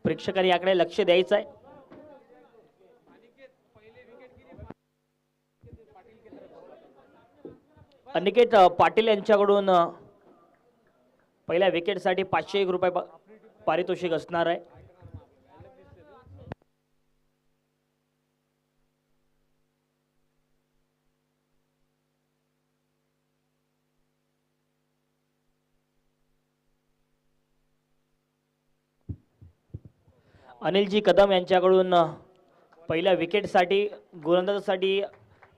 प्रेक्षकांनी याकडे लक्ष द्यायचं आहे. अनिकेत पाटील यांच्याकडून पहिल्या विकेटसाठी 501 रुपये पारितोषिक असणार आहे. अनिलजी कदम यांच्याकडून पहिल्या विकेटसाठी गोलंदाजासाठी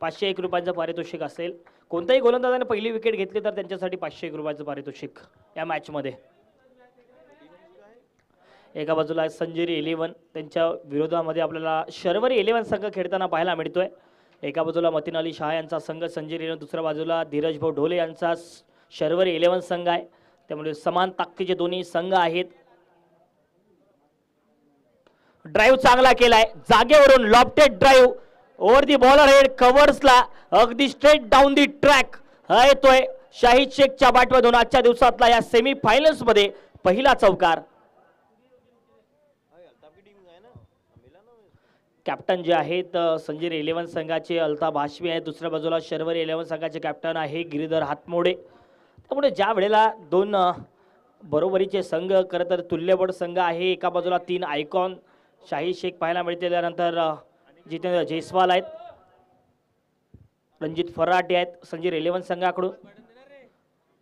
501 रुपयांचं पारितोषिक असेल. कोणत्याही गोलंदाजाने पहिली विकेट घेतली तर त्यांच्यासाठी 501 रुपयाचं पारितोषिक या मॅचमध्ये. एका बाजूला संजेरी 11 त्यांच्या विरोधामध्ये आपल्याला शर्वरी 11 संघ खेळताना पाहायला मिळतोय. एका बाजूला मतीन अली शाह यांचा संघ संजेरी 11, दुसऱ्या बाजूला धीरज भाऊ ढोले यांचा शर्वरी 11 संघ आहे. त्यामुळे समान ताकदीचे दोन्ही संघ आहेत. ड्राइव्ह चांगला केलाय जागेवरून lofted drive over the bowler head कव्हर्सला अगदी स्ट्रेट डाऊन दी ट्रॅक हा येतोय शाहिद शेखच्या बॅटमधून. आजच्या दिवसातला या सेमी फायनल्स मध्ये पहिला चौकार. कॅप्टन जे आहेत संजीर 11 संघाचे अल्ताफ हाशमी आहेत. दुसऱ्या बाजूला शर्वरी 11 संघाचे कॅप्टन आहे गिरीधर हातमोडे. त्यामुळे ज्या वेळेला दोन बरोबरीचे संघ खरं तर तुल्यबळ संघ आहे. एका बाजूला 3 आयकॉन शाहिद शेख पाहायला मिळते. त्यानंतर जितेंद्र जयस्वाल आहेत, रणजित फराटे आहेत संजीर 11 संघाकडून.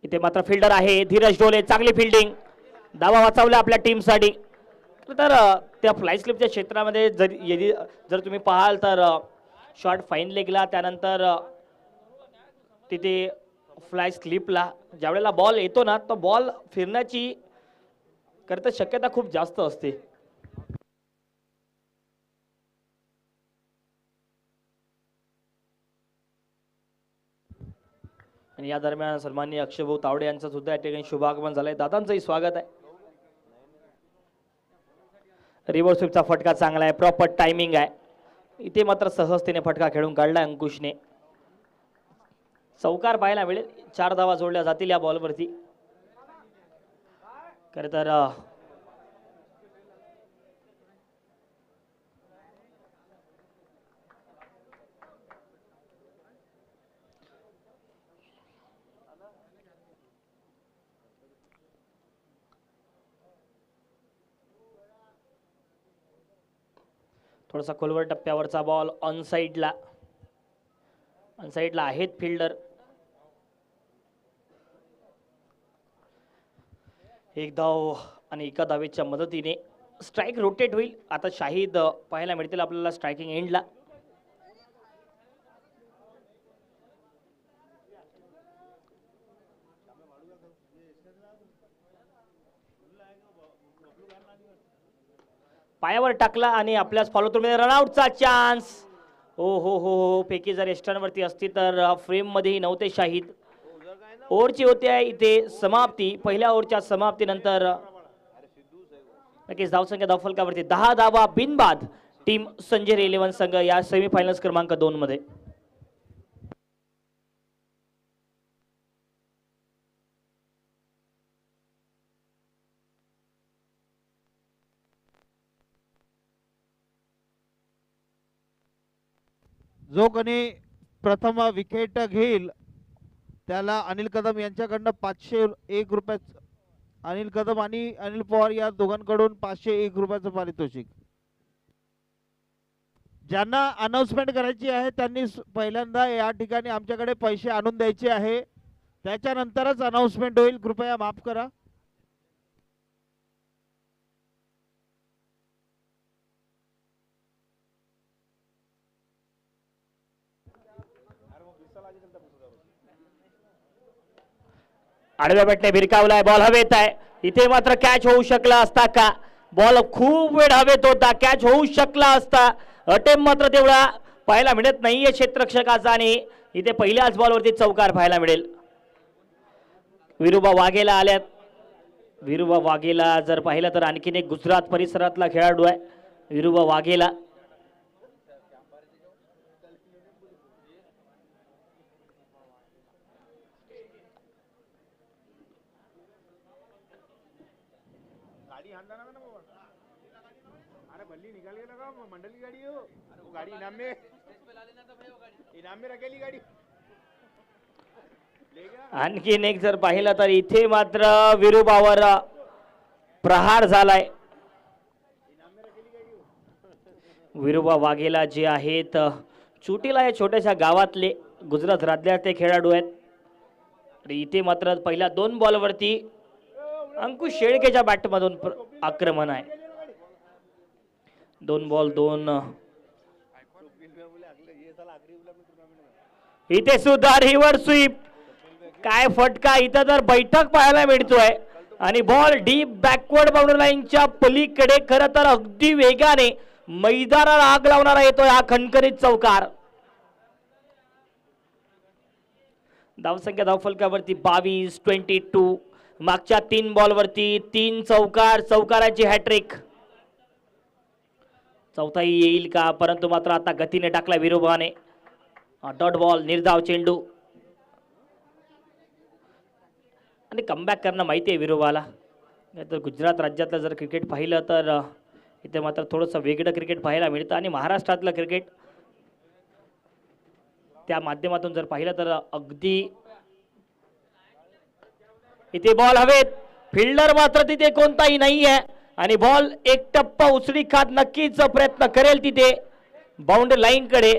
इथे मात्र फिल्डर आहे धीरज ढोले. चांगली फिल्डिंग, धावा वाचवल्या आपल्या टीमसाठी. तर त्या फ्लाय स्लिपच्या क्षेत्रामध्ये जर तुम्ही पाहाल तर शॉर्ट फाईन लेगला त्यानंतर तिथे फ्लाय स्लिपला ज्यावेळेला बॉल येतो ना तो बॉल फिरण्याची करता शक्यता खूप जास्त असते. आणि या दरम्यान सन्माननीय अक्षयभाऊ तावडे यांचं सुद्धा या ठिकाणी शुभागमन झालंय. दादांचंही स्वागत आहे. रिव्हर्स स्वीपचा फटका चांगला आहे, प्रॉपर टायमिंग आहे. इथे मात्र सहजतेने फटका खेळून काढला अंकुशने. चौकार पाहायला मिळेल. 4 धावा जोडल्या जातील या बॉलवरती. खरं तर थोडासा खोलवर टप्प्यावरचा बॉल ऑन साइडला आहेत फिल्डर. एक धाव आणि एका धावेच्या मदतीने स्ट्राइक रोटेट होईल. आता शाहिद पाहायला मिळतील आपल्याला स्ट्रायकिंग एंडला. पायावर टाकला आणि आपल्याच फॉलो थ्रू मध्ये रनआउटचा चान्स. हो पैकी जर एस्टर्नवरती असती तर फ्रेम मध्येही नव्हते शाहिद. ओव्हरची होते इथे समाप्ती. पहिल्या ओव्हरच्या समाप्तीनंतर नक्कीच धावसंख्या धावफलकावरती 10 धावा बिनबाद टीम संजीर 11 संघ या सेमीफायनल्स क्रमांक 2 मध्ये. जो कोणी प्रथम विकेट घेईल त्याला अनिल कदम यांच्याकडनं 501 रुपये, अनिल कदम आणि अनिल पवार या दोघांकडून 501 रुपयाचं पारितोषिक. ज्यांना अनाउन्समेंट करायची आहे त्यांनी पहिल्यांदा या ठिकाणी आमच्याकडे पैसे आणून द्यायचे आहे, त्याच्यानंतरच अनाउन्समेंट होईल. कृपया माफ करा. आडव्या बॅटने भिरकावलाय. बॉल हवेत आहे. इथे मात्र कॅच होऊ शकला असता का? बॉल खूप वेळ हवेत होता, कॅच होऊ शकला असता. अटेम्प्ट मात्र तेवढा पाहायला मिळत नाहीये क्षेत्ररक्षकाचा आणि इथे पहिल्याच बॉलवरती चौकार पाहायला मिळेल. विरुबा वाघेला आल्यात. विरुबा वाघेला जर पाहिलं तर आणखीन एक गुजरात परिसरातला खेळाडू आहे विरुबा वाघेला. मल्ली निकाल के लगा मंडल की गाड़ी हो वो गाड़ी इनाम में रखेली गाड़ी आणखीन एक जर पाहिलं तर इथे मात्र विरुबावर प्रहार झालाय. विरुबा वाघेला जे आहेत चुटीला या छोट्याशा गावातले गुजरात राज्यातले खेळाडू आहेत. आणि इथे मात्र पहिल्या 2 बॉलवरती अंकुश शेळकेच्या बॅटमधून आक्रमण आहे. 2 बॉल 2. इथे सुद्धा रिव्हर स्वीप. काय फटका इथं तर बैठक पाहायला मिळतोय आणि बॉल डीप बॅकवर्ड बाउंड्री लाईनच्या पलीकडे खरं तर अगदी वेगाने मैदानाला आग लावणारा येतोय हा खणखणीत चौकार. धावसंख्या धावफलकावरती 22-22. मागच्या 3 बॉलवरती 3 चौकार. चौकाराची हॅट्रिक. चौथाही येईल का, परंतु मात्र आता गतीने टाकला विरोबाने. डॉट बॉल, निर्धाव चेंडू आणि कमबॅक करणं माहिती आहे विरोबाला. तर गुजरात राज्यातलं जर क्रिकेट पाहिलं तर इथे मात्र थोडंसं वेगळं क्रिकेट पाहायला मिळतं आणि महाराष्ट्रातलं क्रिकेट त्या माध्यमातून जर पाहिलं तर अगदी इथे बॉल हवेत. फिल्डर मात्र तिथे कोणताही नाही आहे आणि बॉल एक टप्पा उचली खात नक्कीच प्रयत्न करेल तिथे बाउंड्री लाईन कडे,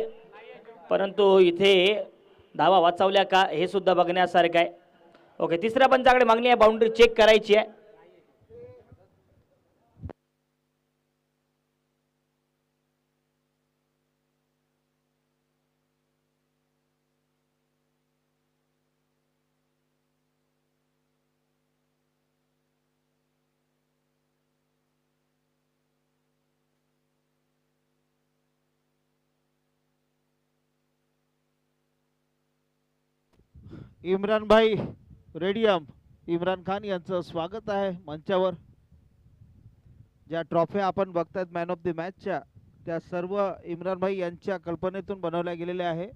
परंतु इथे धावा वाचवल्या का हे सुद्धा बघण्यासारखं आहे. ओके, तिसऱ्या पंचाकडे मागणी आहे, बाउंड्री चेक करायची आहे. इम्रान भाई रेडियम इम्रान खान यांचं स्वागत आहे मंचावर. ज्या ट्रॉफी आपण बघतायत मॅन ऑफ द मॅचच्या, त्या सर्व इम्रान भाई यांच्या कल्पनेतून बनवल्या गेलेल्या आहे.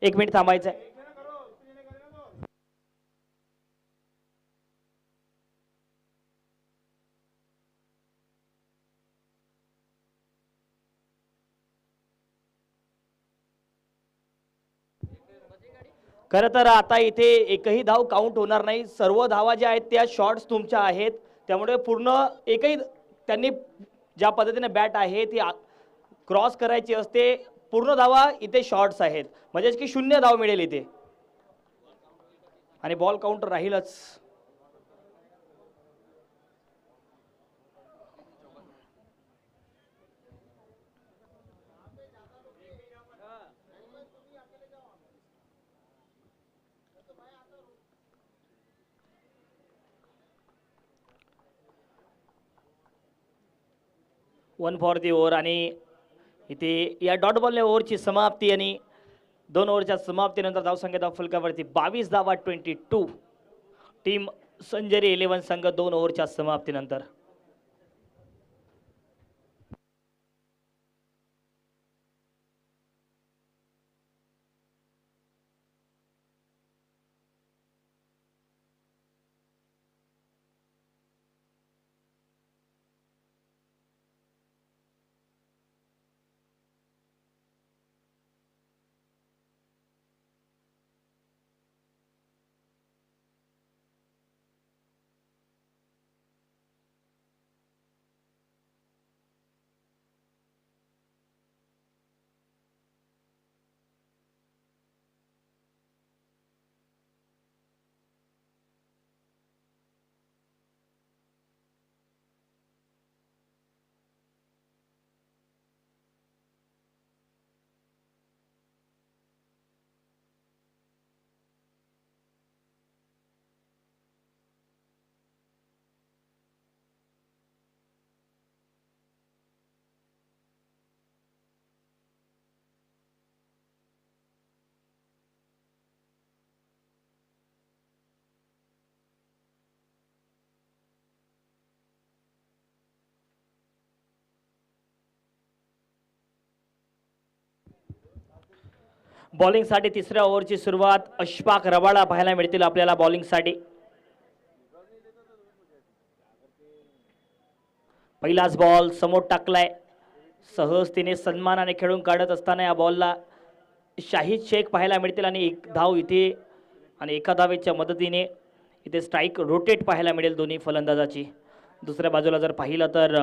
एक मिनिट थांबायचं आहे. खरं तर आता इथे एकही धाव काउंट होणार नाही. सर्व धावा ज्या आहेत त्या शॉट्स तुमच्या आहेत, त्यामुळे पूर्ण एकही त्यांनी ज्या पद्धतीने बॅट आहे ती क्रॉस करायची असते. पूर्ण धावा इथे शॉट्स आहेत, म्हणजे की 0 धाव मिळेल इथे आणि बॉल काउंटर राहीलच. वन फॉर दी ओव्हर आणि इथे या डॉट बॉलने ओव्हरची समाप्ती आणि 2 ओव्हरच्या समाप्तीनंतर धावसंख्या धावफलकावरती 22 धावा 22. टीम संजरी 11 संघ 2 ओव्हरच्या समाप्तीनंतर. बॉलिंगसाठी तिसऱ्या ओव्हरची सुरुवात अशफाक रबाडा पाहायला मिळतील आपल्याला बॉलिंगसाठी. पहिलाच बॉल समोर टाकलाय, सहजतेने सन्मानाने खेळून काढत असताना या बॉलला शाहिद शेख पाहायला मिळतील आणि एक धाव इथे आणि एका धावेच्या मदतीने इथे स्ट्राईक रोटेट पाहायला मिळेल दोन्ही फलंदाजाची. दुसऱ्या बाजूला जर पाहिलं तर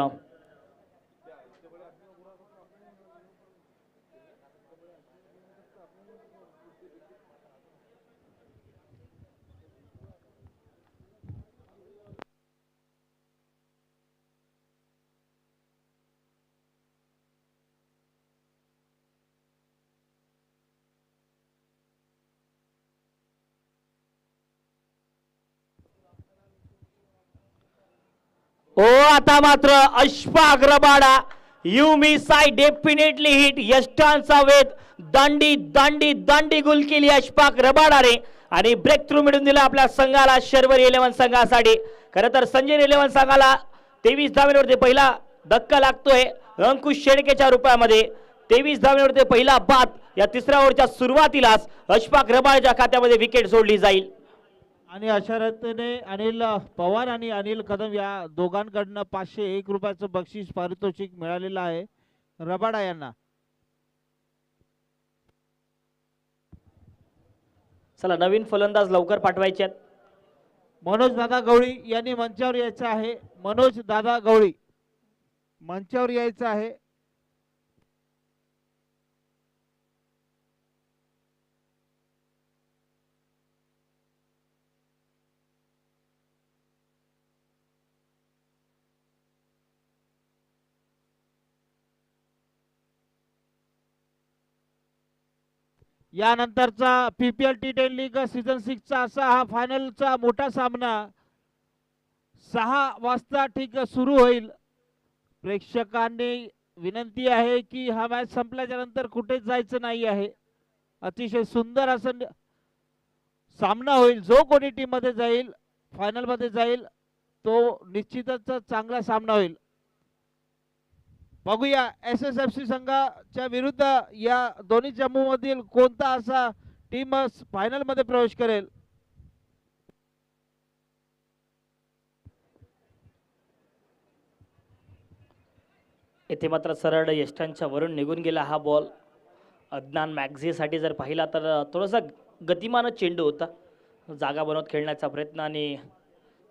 आता मात्र Ashfaq Rabada you miss I definitely hit यष्टांचा वेध दांडी दांडी दांडी गुल केली अशफाक रबाडाने आणि ब्रेक थ्रू मिळून दिला आपल्या संघाला शर्वरी 11 संघासाठी. खरं तर संजय 11 संघाला 23 धावांवरती पहिला धक्का लागतोय अंकुश शेळकेच्या रूपामध्ये. 23 धावांवरती पहिला बाद या तिसऱ्या ओव्हरच्या सुरुवातीलाच अशफाक रबाडाच्या खात्यामध्ये विकेट सोडली जाईल. आणि अशा रीतीने अनिल पवार आणि अनिल कदम या दोघांकडनं 501 रुपयाचं बक्षीस पारितोषिक मिळालेलं आहे रबाडा यांना. चला नवीन फलंदाज लवकर पाठवायचे आहेत. मनोज दादा गवळी यांनी मंचावर यायचं आहे. मनोज दादा गवळी मंचावर यायचं आहे. यानंतरचा PPL T10 लीग सीझन 6 चा असा हा फायनलचा मोठा सामना 6 वाजता ठीक सुरू होईल. प्रेक्षकांनी विनंती आहे की हा मॅच संपल्याच्या नंतर कुठेच जायचं नाही आहे. अतिशय सुंदर असा सामना होईल. जो कोणी टीम मध्ये जाईल फायनल मध्ये जाईल तो निश्चितच चांगला सामना होईल. बघूया SSFC संघाच्या विरुद्ध या दोन्ही चमू मधील कोणता असा टीम फायनल मध्ये प्रवेश करेल. इथे मात्र सरळ यष्टांच्या वरून निघून गेला हा बॉल. अदनान मॅक्झीसाठी जर पाहिला तर थोडासा गतिमान चेंडू होता. जागा बनवत खेळण्याचा प्रयत्न आणि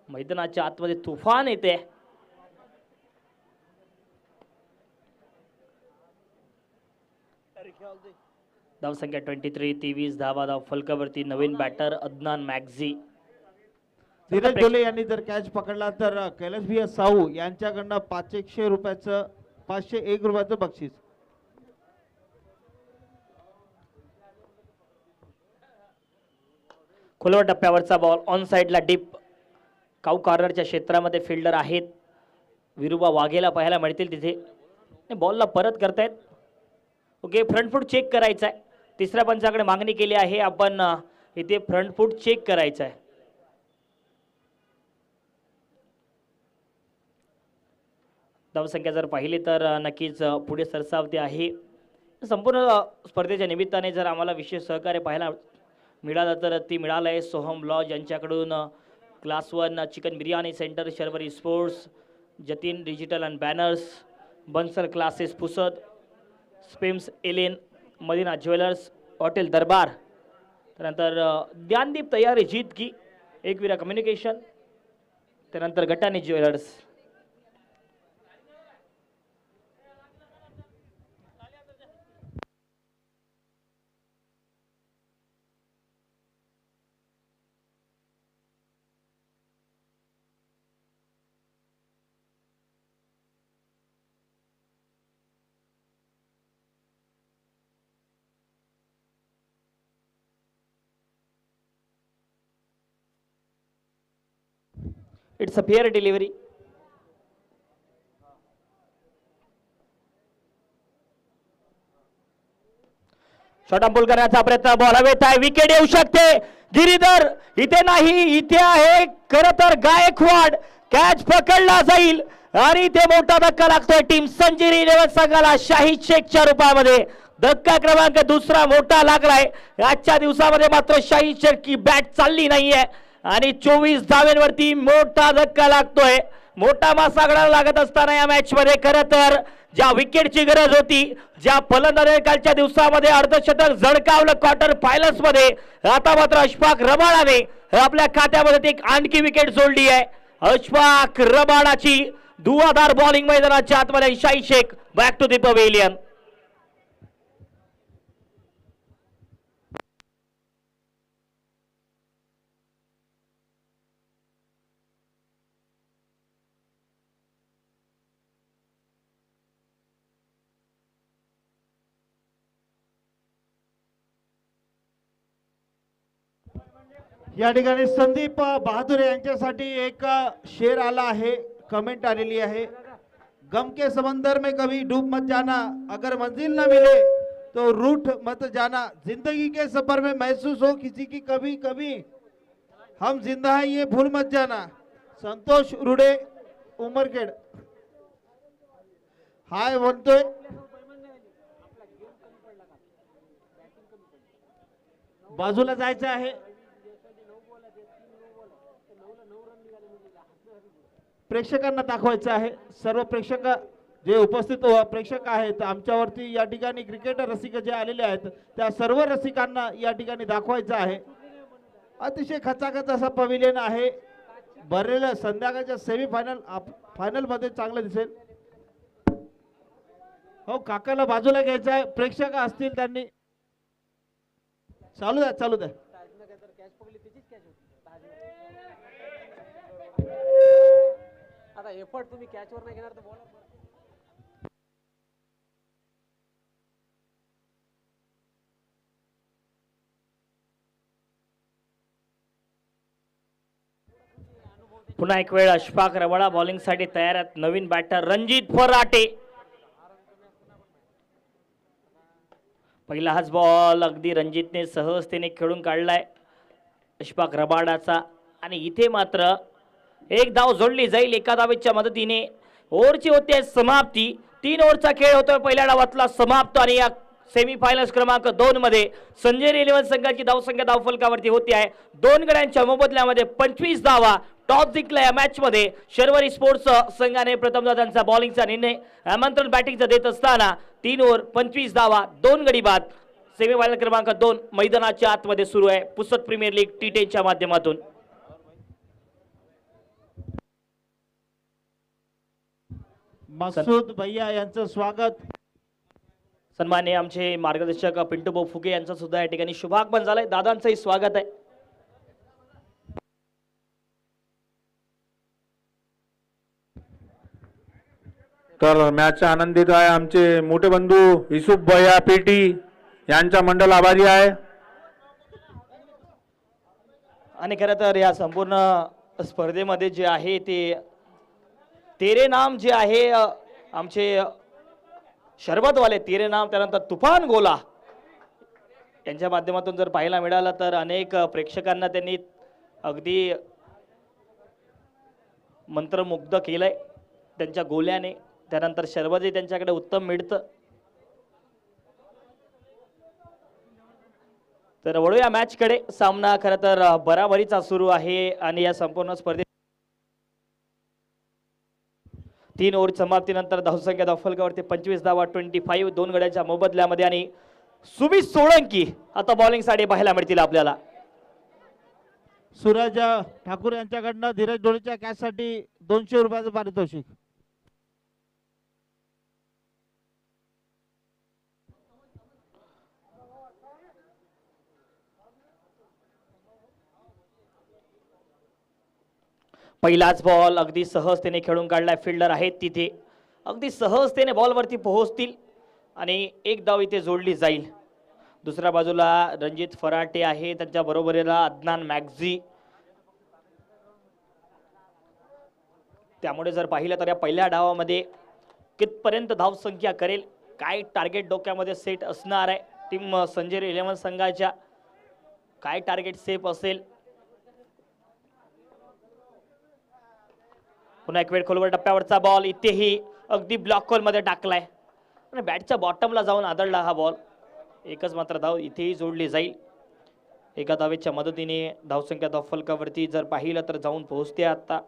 मैदानाच्या आतमध्ये तुफान येते. धावसंख्या 23 23 धावा धाव फलकावरती नवीन बॅटर अदनान मॅक्झी. धीरज डोले यांनी जर कॅच पकडला तर कैलाश भैया साहू यांच्याकडनं 501 रुपयाचं 501 रुपयाचं बक्षीस. खोलवर टप्प्यावरचा बॉल ऑन साइडला डीप काऊ कॉर्नरच्या क्षेत्रामध्ये फिल्डर आहेत विरुबा वाघेला पाहायला मिळतील तिथे. बॉलला परत करतायत. ओके फ्रंट फूट चेक करायचा आहे. तिसऱ्या पंचाकडे मागणी केली आहे आपण इथे फ्रंट फूट चेक करायचा आहे. धावसंख्या जर पाहिली तर नक्कीच पुढे सरसावते आहे. संपूर्ण स्पर्धेच्या निमित्ताने जर आम्हाला विशेष सहकार्य पाहायला मिळालं तर ती मिळालं आहे सोहम लॉज यांच्याकडून class 1 chicken biryani centre Sharvari sports Jatin digital and banners Bansal classes Pusad स्पेम्स एलेन मदीना ज्वेलर्स हॉटेल दरबार त्यानंतर ज्ञानदीप तयारी जीत की एकवीरा कम्युनिकेशन त्यानंतर Gatani jewellers. It's a fair delivery. Short ball करण्याचा प्रयत्न बॉल हवेत आहे. विकेट येऊ शकते. गिरीधर इथे नाही इथे आहे खरं तर गायकवाड. कॅच पकडला जाईल आणि इथे मोठा धक्का लागतोय टीम संजीरी 11 संघाला शाहिद शेखच्या रूपामध्ये. धक्का क्रमांक दुसरा मोठा लागलाय. आजच्या दिवसामध्ये मात्र शाहीर शेखची बॅट चालली नाहीये आणि 24 धावेंवरती मोठा धक्का लागतोय. मोठा मासा गडाला लागत असताना या मॅच मध्ये खरं तर ज्या विकेटची गरज होती, ज्या फलंदाजाने कालच्या दिवसामध्ये अर्धशतक झळकावलं क्वार्टर फायनल्स मध्ये, आता मात्र अशफाक रबाडाने आपल्या खात्यामध्ये एक आणखी विकेट जोडली आहे. अशफाक रबाडाची धुवाधार बॉलिंग मैदानाच्या आतमध्ये. Shaheer Sheikh back to the pavilion. या ठिकाणी संदीप बहादूर यांच्यासाठी एक शेर आला आहे, कमेंट आलेली आहे. गम के समंदर में कभी डूब मत जाना, अगर मंजिल ना मिले तो रूठ मत जाना, जिंदगी के सफर में महसूस हो किसी की कभी कभी, हम जिंदा है ये भूल मत जाना. संतोष रुडे उमरखेड हाय म्हणतोय. बाजूला जायचं आहे. प्रेक्षकांना दाखवायचं आहे. सर्व प्रेक्षक जे उपस्थित प्रेक्षक आहेत आमच्यावरती या ठिकाणी क्रिकेट रसिक जे आलेले आहेत त्या सर्व रसिकांना या ठिकाणी दाखवायचं आहे. अतिशय खचाखच असा पवेलियन आहे भरलेलं. संध्याकाळच्या सेमीफायनल फायनल मध्ये चांगलं दिसेल. हो, काकाला बाजूला घ्यायचं आहे. प्रेक्षक असतील त्यांनी चालू द्या चालू द्या. आता एफर्ट तुम्ही कॅचवर नाही घेणार तर बॉलर. पुन्हा एक वेळ अशफाक रबाडा बॉलिंग साठी तयार आहेत. नवीन बॅटर रणजित फराटे. पहिला हाच बॉल अगदी रणजितने सहजतेने खेळून काढलाय अशफाक रबाडाचा आणि इथे मात्र एक धाव जोडली जाईल एका धावेच्या मदतीने. ओव्हरची होते समाप्ती. 3 ओव्हरचा खेळ होतोय पहिल्या डावातला समाप्त आणि या सेमीफायनल्स क्रमांक 2 मध्ये संजय 11 संघाची धावसंख्या धावफलकावरती होती आहे. 2 गड्यांच्या मोबदल्यामध्ये 25 धावा. टॉस जिंकला या मॅच मध्ये शर्वरी स्पोर्ट्स संघाने. प्रथमतः त्यांचा बॉलिंगचा निर्णय आमंत्रण बॅटिंगचा देत असताना 3 ओव्हर 25 धावा 2 गडी बाद. सेमीफायनल क्रमांक 2 मैदानाच्या आतमध्ये सुरू आहे पुसद प्रीमियर लीग T10 च्या माध्यमातून. मसूद भैया यांचं स्वागत. सन्मान्य आमचे मार्गदर्शक पिंटू भाऊ फुके यांचं सुद्धा या ठिकाणी शुभागमन झालंय. दादांचंही स्वागत आहे. तर मॅच आनंदित आहे आमचे मोठे बंधू युसुफ भैया पेटी यांचा मंडळ आभारी आहे. आणि खरं तर या संपूर्ण स्पर्धेमध्ये जे आहे ते तेरे नाम जे आहे आमचे शरबतवाले तेरे नाम, त्यानंतर तुफान गोला यांच्या माध्यमातून जर पाहायला मिळालं तर अनेक प्रेक्षकांना त्यांनी अगदी मंत्रमुग्ध केलंय त्यांच्या गोल्याने. त्यानंतर शरबतही त्यांच्याकडे उत्तम मिळतं. तर वळूया मॅच कडे. सामना खरं तर बराबरीचा सुरू आहे आणि या संपूर्ण स्पर्धेत 3 ओव्हर समाप्तीनंतर धावसंख्या धावफलकावरती 25 धावा 25 2 गड्यांच्या मोबदल्यामध्ये. आणि सुमित सोळंकी आता बॉलिंग साठी पाहायला मिळतील आपल्याला. सूरज ठाकूर यांच्याकडनं धीरज डोळेच्या कॅच साठी 200 रुपयाचं पारितोषिक. पहिलाच बॉल अगदी सहजतेने खेळून काढलाय. फिल्डर आहेत तिथे अगदी सहजतेने बॉलवरती पोहोचतील आणि एक धाव इथे जोडली जाईल. दुसऱ्या बाजूला रणजित फराटे आहे, त्यांच्या बरोबरीला अदनान मॅक्झी. त्यामुळे जर पाहिलं तर या पहिल्या डावामध्ये कितपर्यंत धावसंख्या करेल, काय टार्गेट डोक्यामध्ये सेट असणार आहे टीम संजय 11 संघाच्या, काय टार्गेट सेफ असेल. पुन्हा एक वेळ खोलवर टप्प्यावरचा बॉल इथेही अगदी ब्लॉक होल मध्ये टाकलाय. आणि बॅटच्या बॉटमला जाऊन आदळला हा बॉल. एकच मात्र धाव इथेही जोडली जाईल. एका धावेच्या मदतीने धावसंख्या धावफलकावरती जर पाहिलं तर जाऊन पोहोचते आता.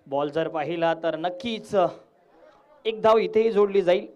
बॉल जर पाहिला तर नक्कीच एक धाव इथेही जोडली जाईल.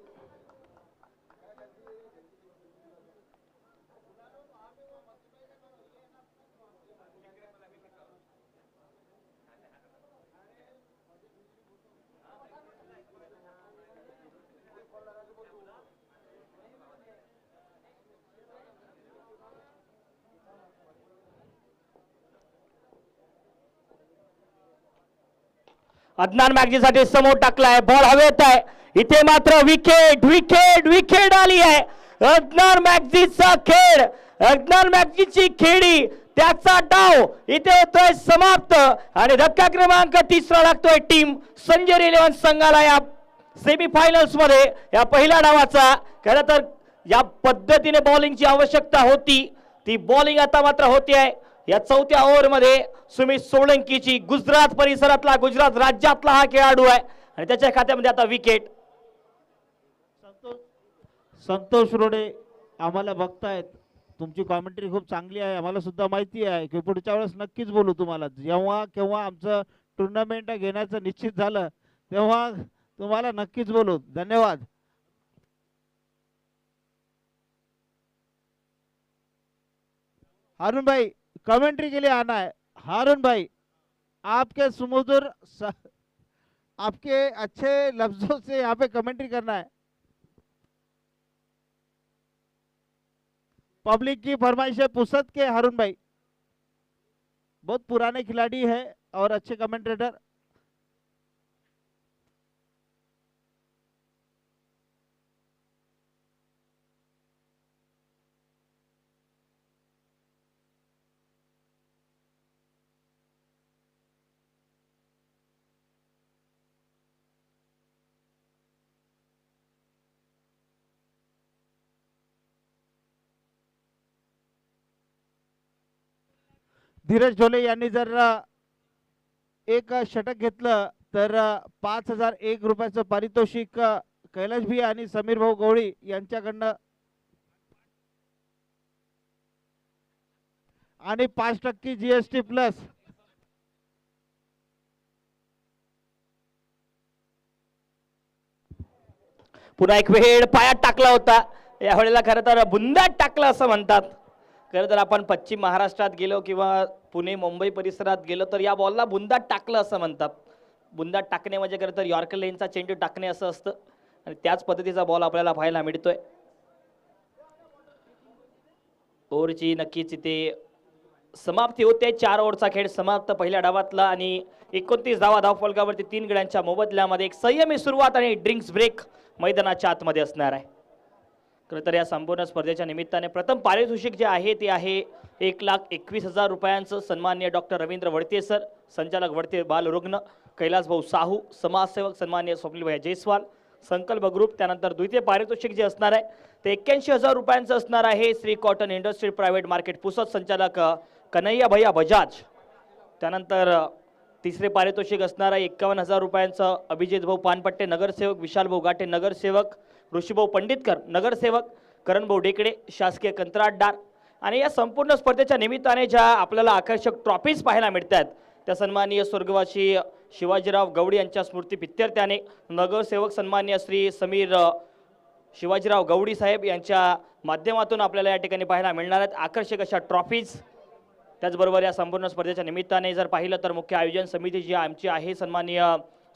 अदनान मॅगजीसाठी समोर टाकलाय बॉल हवेत आहे. इथे मात्र विकेट विकेट विकेट आली आहे. अदनान मॅगजीचा खेळ, अदनान मॅगजीची खेळी, त्याचा डाव इथे होतोय समाप्त आणि धक्का क्रमांक 3 लागतोय टीम संजय 11 संघाला या सेमीफायनल्स मध्ये या पहिल्या डावाचा. खरं तर या पद्धतीने बॉलिंगची आवश्यकता होती, ती बॉलिंग आता मात्र होती आहे. या 4थ्या ओव्हरमध्ये सुमित सोळंकीची गुजरात परिसरातला, गुजरात राज्यातला हा खेळाडू आहे आणि त्याच्या खात्यामध्ये आता विकेट. संतोष रोडे आम्हाला बघतायत, तुमची कॉमेंट्री खूप चांगली आहे. आम्हाला सुद्धा माहिती आहे की पुढच्या वेळेस नक्कीच बोलू तुम्हाला. जेव्हा केव्हा आमचं टुर्नामेंट घेण्याचं निश्चित झालं तेव्हा तुम्हाला नक्कीच बोलू. धन्यवाद. हारून भाई कमेंट्री के लिए आना है. हारून भाई आपके सुमधुर आपके अच्छे लफ्जों से यहाँ पे कमेंट्री करना है. पब्लिक की फरमाइश है पुसद के हारून भाई, बहुत पुराने खिलाड़ी है और अच्छे कमेंटेटर. धीरज ढोले यांनी जर एक षटक घेतलं तर 5,001 रुपयाचं पारितोषिक कैलाश भी आणि समीर भाऊ गवळी यांच्याकडनं आणि 5% GST प्लस. पुन्हा एक वेळ पायात टाकला होता, यावेळेला खरं तर बुंदात टाकला असं म्हणतात. खरं तर आपण पश्चिम महाराष्ट्रात गेलो किंवा पुणे मुंबई परिसरात गेलो तर या बॉलला बुंदात टाकलं असं म्हणतात. बुंदात टाकणे म्हणजे खरं तर यॉर्कर लेनचा चेंडू टाकणे असं असतं आणि त्याच पद्धतीचा बॉल आपल्याला पाहायला मिळतोय. ओव्हरची नक्कीच इथे समाप्ती होते. 4 ओव्हरचा खेळ समाप्त पहिल्या डावातला आणि 29 धावा धावफलकावरती 3 गड्यांच्या मोबदल्यामध्ये एक संयमी सुरुवात आणि ड्रिंक्स ब्रेक मैदानाच्या आतमध्ये असणार आहे. खरं तर या संपूर्ण स्पर्धेच्या निमित्ताने प्रथम पारितोषिक जे आहे ते आहे 1,21,000 रुपयांचं. सन्माननीय डॉक्टर रवींद्र वडते सर, संचालक वडते बालरुग्ण, कैलास भाऊ साहू, समाजसेवक सन्माननीय स्वप्नील जयस्वाल, संकल्प ग्रुप. त्यानंतर द्वितीय पारितोषिक जे असणार आहे ते 81,000 रुपयांचं असणार आहे Shri cotton industry private market Pusad, संचालक कन्हैया भैया बजाज. त्यानंतर तिसरे पारितोषिक असणार आहे 51,000 रुपयांचं अभिजित भाऊ पानपट्टे नगरसेवक, विशाल भाऊ गाठे नगरसेवक, ऋषीभाऊ पंडितकर नगरसेवक, करण भाऊ डेकडे शासकीय कंत्राटदार. आणि या संपूर्ण स्पर्धेच्या निमित्ताने ज्या आपल्याला आकर्षक ट्रॉफीज पाहायला मिळतात त्या सन्माननीय स्वर्गवासी शिवाजीराव गवडी यांच्या स्मृती प्रित्यर्थाने नगरसेवक सन्माननीय श्री समीर शिवाजीराव गवडी साहेब यांच्या माध्यमातून आपल्याला या ठिकाणी पाहायला मिळणार आहेत आकर्षक अशा ट्रॉफीज. त्याचबरोबर या संपूर्ण स्पर्धेच्या निमित्ताने जर पाहिलं तर मुख्य आयोजन समिती जी आमची आहे सन्माननीय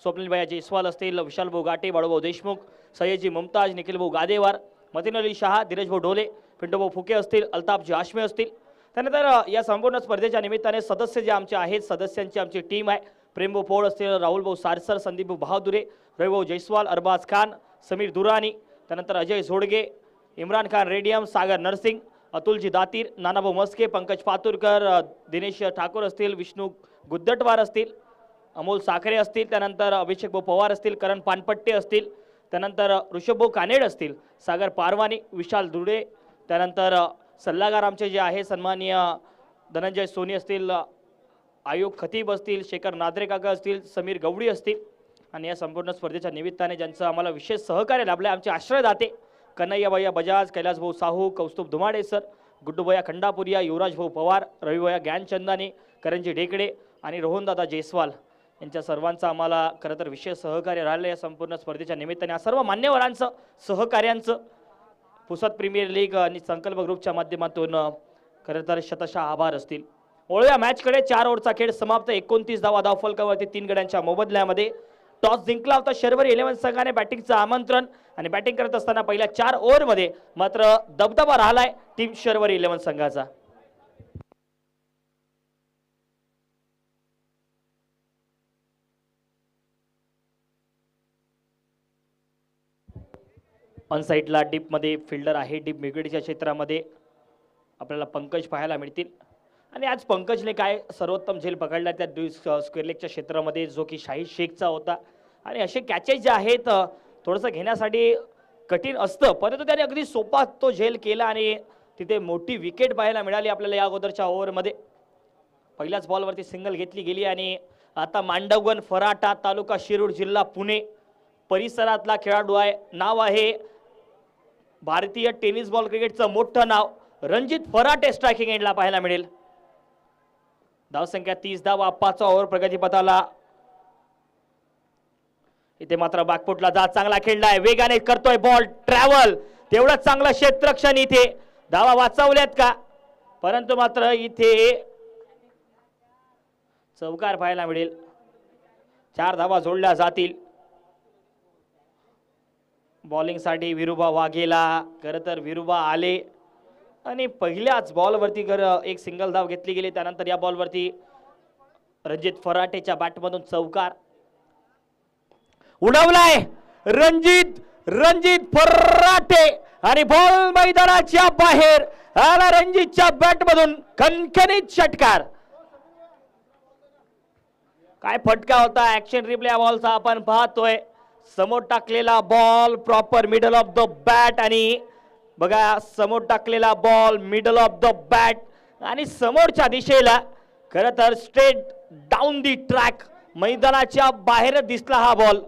स्वप्नील भैया जयस्वाल असतील, विशाल भाऊ गाटे, बाळूभाऊ देशमुख, सय्यदजी मुमताज, निखिल भाऊ गादेवार, मतीन अली शहा, धीरज भाऊ ढोले, पिंटू भाऊ फुके असतील, अल्ताफजी आशमे असतील. त्यानंतर या संपूर्ण स्पर्धेच्या निमित्ताने सदस्य जे आमचे आहेत सदस्यांची आमची टीम आहे. प्रेमभाऊ पोळ असतील, राहुल भाऊ सारसर, संदीप भाऊ बहादुरे, रविभाऊ जयस्वाल, अरबाज खान, समीर दुरानी, त्यानंतर अजय झोडगे, इम्रान खान रेडियम, सागर नरसिंग, अतुलजी दातीर, नानाभाऊ मस्के, पंकज पातुरकर, दिनेश ठाकूर असतील, विष्णू गुद्दटवार असतील, अमोल साखरे असतील, त्यानंतर अभिषेक भाऊ पवार असतील, करण पानपट्टे असतील, त्यानंतर ऋषभ भाऊ कानेड असतील, सागर पारवानी, विशाल दुर्डे, त्यानंतर सल्लागार आमचे जे आहे सन्माननीय धनंजय सोनी असतील, आयोग खतीब असतील, शेखर नादरे काका असतील, समीर गवडी असतील आणि या संपूर्ण स्पर्धेच्या निमित्ताने ज्यांचं आम्हाला विशेष सहकार्य लाभले आमचे आश्रयदाते कन्हैयाभैया बजाज, कैलास भाऊ साहू, कौस्तुभ धुमाडे सर, गुड्डूभैया खंडापुरिया, युवराज भाऊ पवार, रविभैया ज्ञानचंदानी, करंजी ढेकडे आणि रोहनदादा जयस्वाल यांच्या सर्वांचं आम्हाला खरं तर विशेष सहकार्य राहिलं या संपूर्ण स्पर्धेच्या निमित्ताने. या सर्व मान्यवरांचं सहकार्यांचं पुसद प्रीमियर लीग आणि संकल्प ग्रुपच्या माध्यमातून खरं तर शतशः आभार असतील. वळूया मॅचकडे. 4 ओव्हरचा खेळ समाप्त. 29 धावा धावफलकावरती 3 गड्यांच्या मोबदल्यामध्ये. टॉस जिंकला होता शर्वरी 11 संघाने बॅटिंगचं आमंत्रण आणि बॅटिंग करत असताना पहिल्या 4 ओव्हरमध्ये मात्र दबदबा राहिलाय टीम शर्वरी 11 संघाचा. ऑन साईडला डीपमध्ये फिल्डर आहे. डीप मिगडीच्या क्षेत्रामध्ये आपल्याला पंकज पाहायला मिळतील आणि आज पंकजने काय सर्वोत्तम झेल पकडला त्या स्क्वेअर लेगच्या क्षेत्रामध्ये जो की शाहीद शेखचा होता. आणि असे कॅचेस जे आहेत थोडंसं घेण्यासाठी कठीण असतं, परंतु त्याने अगदी सोपा तो झेल केला आणि तिथे मोठी विकेट पाहायला मिळाली आपल्याला या अगोदरच्या ओव्हरमध्ये. पहिल्याच बॉलवरती सिंगल घेतली गेली आणि आता मांडवगण फराटा तालुका शिरूर जिल्हा पुणे परिसरातला खेळाडू आहे. नाव आहे भारतीय टेनिस बॉल क्रिकेटचं मोठं नाव रणजित फराटे स्ट्रायकिंग एंडला पाहायला मिळेल. धावसंख्या 30 धावा, 5 ओव्हर प्रगतीपथाला. इथे मात्र बागपुटला जात चांगला खेळलाय, वेगाने करतोय बॉल ट्रॅव्हल, तेवढंच चांगलं क्षेत्ररक्षण. इथे धावा वाचवल्यात का, परंतु मात्र इथे चौकार पाहायला मिळेल. 4 धावा जोडल्या जातील. बॉलिंगसाठी विरुबा वाघेला. खरं तर विरुबा आले आणि पहिल्याच बॉलवरती एक सिंगल धाव घेतली गेली. त्यानंतर या बॉलवरती रणजित फराटेच्या बॅटमधून चौकार उडवलाय. रणजित फराटे आणि बॉल मैदानाच्या बाहेर आला. रणजितच्या बॅटमधून खणखणीत षटकार. काय फटका होता. ऍक्शन रिप्ले या बॉलचा आपण पाहतोय. समोर टाकलेला ball proper middle of the bat आणि बघा समोर टाकलेला ball middle of the bat आणि समोरच्या दिशेला खरं तर स्ट्रेट डाऊन दी ट्रॅक मैदानाच्या बाहेर दिसला हा बॉल.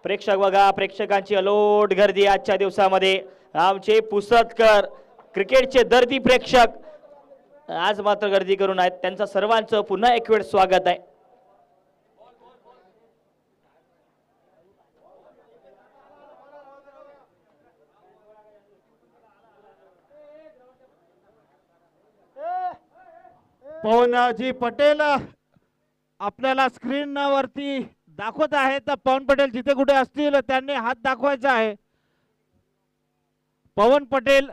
प्रेक्षक बघा, प्रेक्षकांची अलोट गर्दी आजच्या दिवसामध्ये. आमचे पुसदकर क्रिकेटचे दर्दी प्रेक्षक आज मात्र गर्दी करून आहेत. त्यांचं सर्वांचं पुन्हा एक वेळ स्वागत आहे. पवनजी पटेल आपल्याला स्क्रीन वरती दाखवत आहे, तर पवन पटेल जिथे कुठे असतील त्यांनी हात दाखवायचा आहे. पवन पटेल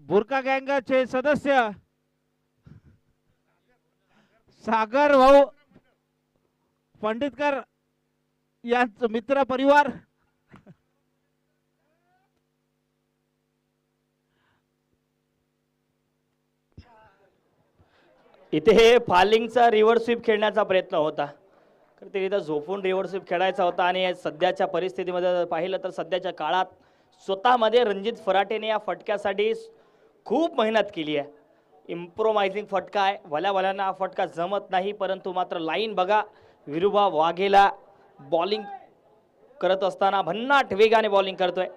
बुरका गँगचे सदस्य सागर भाऊ पंडितकर यांचा मित्र परिवार. इथे फालिंगचा रिव्हर्स स्वीप खेळण्याचा प्रयत्न होता, तर ते इथं झोपून रिव्हर्स स्वीप खेळायचा होता. आणि सध्याच्या परिस्थितीमध्ये पाहिलं तर सध्याच्या काळात स्वतःमध्ये रणजित फराटेने या फटक्यासाठी खूप मेहनत केली आहे. इम्प्रोमायझिंग फटका आहे, भल्याभल्यांना हा फटका जमत नाही, परंतु मात्र लाईन बघा. विरुबा वाघेला बॉलिंग करत असताना भन्नाट वेगाने बॉलिंग करतोय.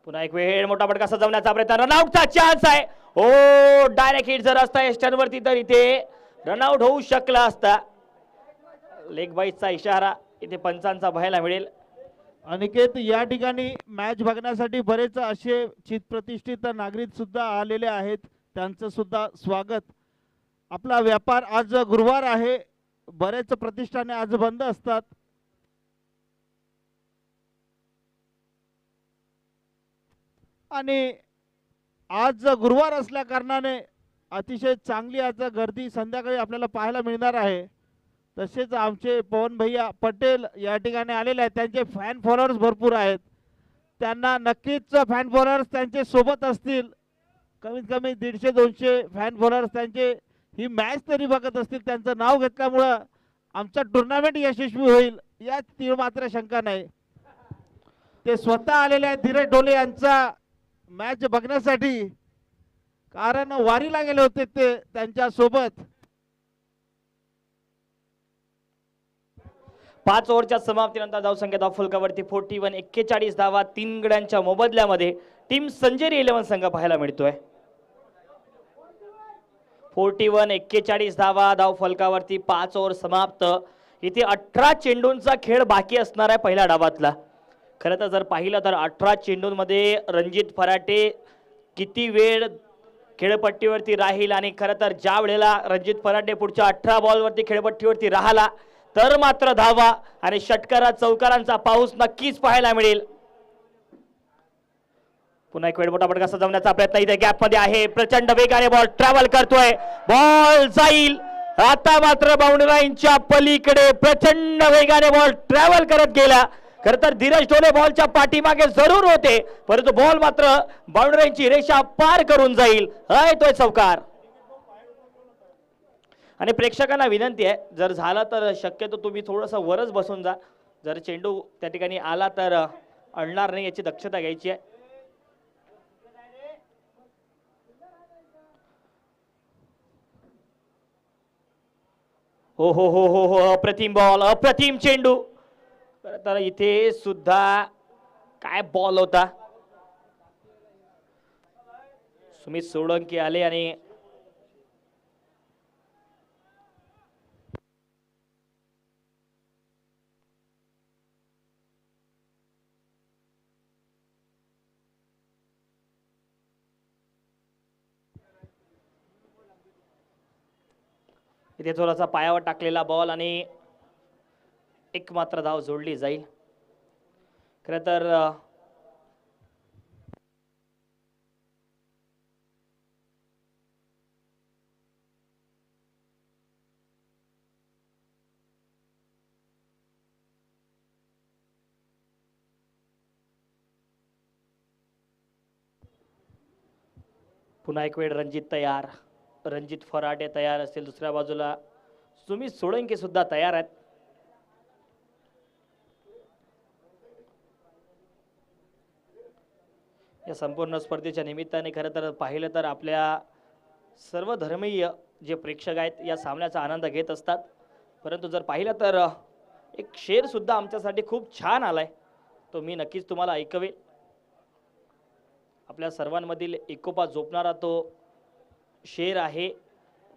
पुन्हा एक वेळ मोठा फटका सजवण्याचा प्रयत्न. रनआउटचा चान्स आहे. हो, डायरेक्ट हिट जर असता एस्टनवरती तर इथे रनआउट होऊ शकला असता. लेग बाईटचा इशारा इथे पंचांचा पाहायला मिळेल. अनिकेत, या ठिकाणी मॅच बघण्यासाठी बरेच असे चितप्रतिष्ठित नागरिक सुद्धा आलेले आहेत, त्यांचं सुद्धा स्वागत. आपला व्यापार आज गुरुवार आहे, बरेच प्रतिष्ठाने आज बंद असतात. आणि आज गुरुवार असल्या कारणाने अतिशय चांगली आज गर्दी संध्याकाळी आपल्याला पाहायला मिळणार आहे. तसेच आमचे पवन भैया पटेल या ठिकाणी आलेले आहेत, त्यांचे फॅन फॉलोअर्स भरपूर आहेत. त्यांना नक्कीच फॅन फॉलोअर्स त्यांचे सोबत असतील. कमीत कमी 150-200 फॅन फॉलोअर्स त्यांचे ही मॅच तरी बघत असतील, त्यांचं नाव घेतल्यामुळं आमचा टुर्नामेंट यशस्वी होईल यात तीळ मात्र शंका नाही. ते स्वतः आलेले आहेत धीरज ढोले यांचा मॅच बघण्यासाठी, कारण वारीला गेले होते ते त्यांच्या सोबत. 5 ओव्हरच्या समाप्तीनंतर धावसंख्या धाव फलकावरती 41, 41 धावा 3 गड्यांच्या मोबदल्यामध्ये टीम संजेरी 11 संघ पाहायला मिळतोय. 41, 41 धावा धाव फलकावरती 5 ओव्हर समाप्त. इथे 18 चेंडूंचा खेळ बाकी असणार आहे पहिल्या डावातला. खरं तर जर पाहिलं तर 18 चेंडूंमध्ये रणजित फराटे किती वेळ खेळपट्टीवरती राहील, आणि खरं तर ज्या वेळेला रणजित फराटे पुढच्या 18 बॉलवरती खेळपट्टीवरती राहिला तर मात्र धावा आणि षटकारा चौकारांचा पाऊस नक्कीच पाहायला मिळेल. पुन्हा एक वेळ मोठा फटका सजवण्याचा प्रयत्न इथे गॅप मध्ये आहे. प्रचंड वेगाने बॉल ट्रॅव्हल करतोय, बॉल जाईल. आता मात्र बाउंड्री लाईनच्या पलीकडे प्रचंड वेगाने बॉल ट्रॅव्हल करत गेला. खर तर धीरज ढोले बॉलच्या पाठीमागे जरूर होते, परंतु बॉल मात्र बाउंड्री लाईनची रेषा पार करून जाईल. तो चौकार. आणि प्रेक्षकांना विनंती आहे, जर झालं तर शक्यतो तुम्ही थोडंसं वरच बसून जा. जर चेंडू त्या ठिकाणी आला तर अडणार नाही याची दक्षता घ्यायची आहे. हो हो हो हो हो, अप्रतिम बॉल, अप्रतिम चेंडू. तर इथे सुद्धा काय बॉल होता. सुमित सोळंकी आले आणि इथे थोडासा पायावर टाकलेला बॉल आणि एक मात्र धाव जोडली जाईल. खरं तर पुन्हा एक वेळ रणजित तयार, रणजित फराटे तयार असतील. दुसऱ्या बाजूला सुमित सोळंकी सुद्धा तयार आहेत. या संपूर्ण स्पर्धेच्या निमित्ताने खरं तर पाहिलं तर आपल्या सर्व धर्मीय जे प्रेक्षक आहेत या सामन्याचा आनंद घेत असतात. परंतु जर पाहिलं तर एक शेर सुद्धा आमच्यासाठी खूप छान आलाय, तो मी नक्कीच तुम्हाला ऐकवेल. आपल्या सर्वांमधील एकोपा जोपणारा तो शेर आहे.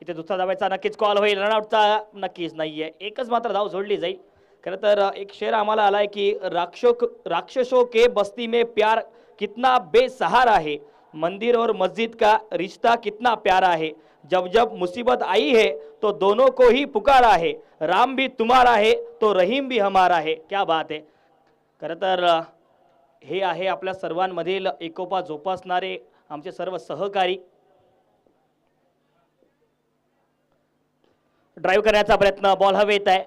इथे दुसरा धावायचा नक्कीच कॉल होईल, रनआउटचा नक्कीच नाहीये, एकच मात्र धाव जोडली जाईल. खरं तर एक शेर आम्हाला आलाय की राक्षसों के बस्ती में प्यार कितना बेसहारा है, मंदिर और मस्जिद का रिश्ता कितना प्यारा है, जब जब मुसीबत आई है तो दोनों को ही पुकारा है, राम भी तुम्हारा है तो रहीम भी हमारा है. क्या बात है. खरं तर हे आहे आपल्या सर्वांमधील एकोपा जोपासणारे आमचे सर्व सहकारी. ड्राईव्ह करण्याचा प्रयत्न, बॉल हवेत आहे.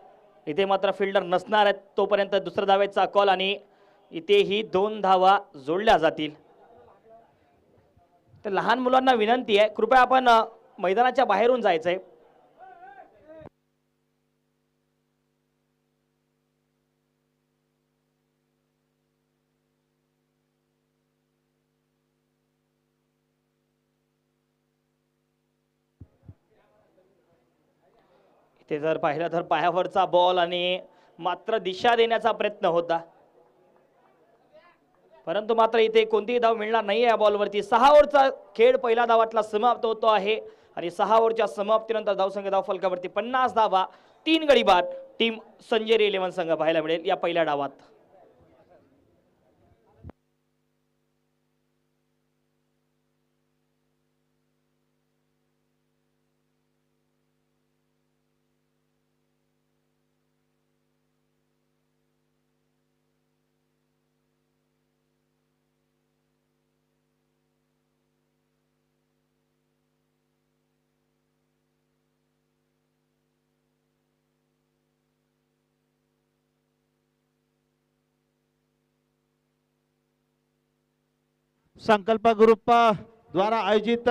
इथे मात्र फिल्डर नसणार आहेत तोपर्यंत दुसऱ्या धावेचा कॉल आणि इथेही 2 धावा जोडल्या जातील. तर लहान मुलांना विनंती आहे, कृपया आपण मैदानाच्या बाहेरून जायचंय. ते जर पाहिलं तर पायावरचा बॉल आणि मात्र दिशा देण्याचा प्रयत्न होता, परंतु मात्र इथे कोणतीही धाव मिळणार नाही या बॉलवरती. 6 ओव्हरचा खेळ पहिल्या धावातला समाप्त होतो आहे आणि 6 ओव्हरच्या समाप्तीनंतर धावसंख्या धाव फलकावरती 50 धावा 3 गडी बाद टीम संजेरी 11 संघ पाहायला मिळेल या पहिल्या डावात. संकल्प ग्रुप द्वारा आयोजित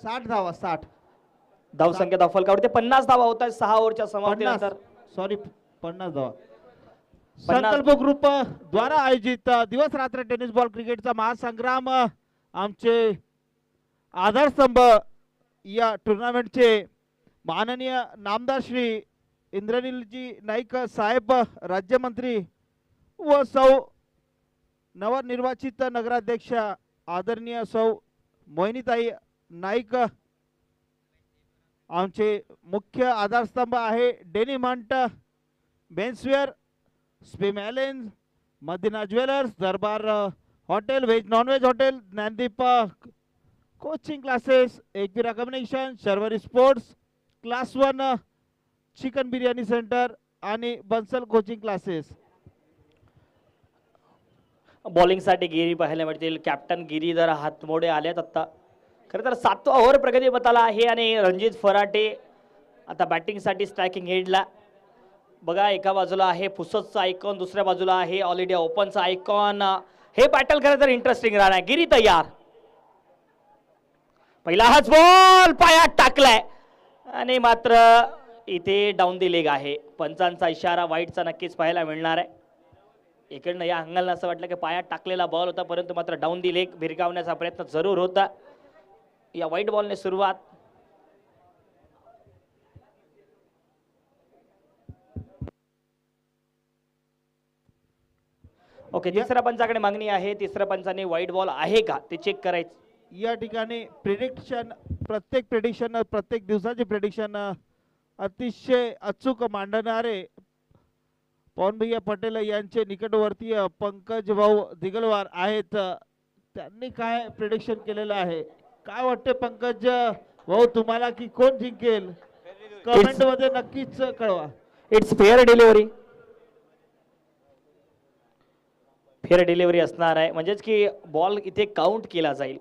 60 धावा 60 धावसंख्या धावफलकावरती 50 धावा होत आहेत 6 ओव्हरच्या समाप्तीनंतर. 50 धावा. 50. संकल्प ग्रुप द्वारा आयोजित दिवस रात्र टेनिस बॉल क्रिकेटचा महासंग्राम आमचे आधारस्तंभ या टुर्नामेंटचे माननीय नामदार श्री इंद्रनीलजी नाईक साहेब राज्यमंत्री व सौ नवनिर्वाचित नगराध्यक्ष आदरणीय सौ मोहिनीताई नाईक आमचे मुख्य आधारस्तंभ आहे. डेनिम हंट बेन्सवेअर स्पिमॅलेन्स Madina jewellers Darbar hotel veg non veg hotel Gyandeep coaching classes Ekvira communication Sharvari sports class 1 chicken biryani centre आणि बन्सल कोचिंग क्लासेस. बॉलिंगसाठी गिरी पाहायला मिळतील. कॅप्टन गिरीधर हातमोडे आलेत आता. खरं तर 7वा ओव्हर प्रगती पथाला आहे आणि रणजित फराटे आता बॅटिंगसाठी स्ट्रायकिंग हेडला. बघा एका बाजूला आहे पुसतचा आयकॉन, दुसऱ्या बाजूला आहे ऑल इंडिया ओपनचा आयकॉन. हे बॅटल खरं तर इंटरेस्टिंग राहणार. गिरी तयार. पहिला हाच बॉल पायात टाकलाय आणि मात्र इथे डाऊन दी लेग आहे. पंचांचा इशारा वाईटचा नक्कीच पाहायला मिळणार आहे. इकडनं या अंगाला असं वाटलं की पायात टाकलेला बॉल होता, परंतु मात्र डाऊन दी लेग भिरकावण्याचा प्रयत्न जरूर होता. या वाईट बॉलने सुरुवात. ओके, तिसऱ्या पंचाकडे मागणी आहे. तिसऱ्या पंचाने वाईट बॉल आहे का ते चेक करायचं. या ठिकाणी प्रत्येक दिवसाची प्रेडिक्शन अतिशय अचूक मांडणारे पवन भैया पटेल यांचे निकटवर्तीय पंकज भाऊ दिगलवार आहेत. त्यांनी काय प्रेडिक्शन केलेलं आहे, काय वाटते पंकज भाऊ तुम्हाला की कोण जिंकेल? कमेंट मध्ये नक्कीच कळवा. It's fair delivery. Fair delivery असणार आहे, म्हणजेच की बॉल इथे काउंट केला जाईल.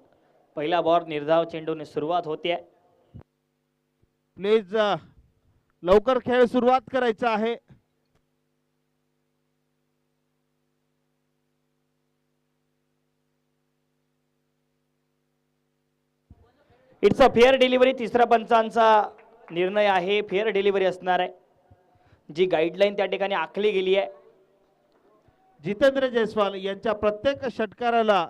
पहिला बॉल निर्धाव चेंडूने सुरुवात होते. प्लीज लवकर खेळ सुरुवात करायचा आहे. It's a fair delivery. तिसऱ्या पंचांचा निर्णय आहे, फेअर डिलिव्हरी असणार आहे. जी गाईडलाईन त्या ठिकाणी आखली गेली आहे. जितेंद्र जयस्वाल यांच्या प्रत्येक षटकाराला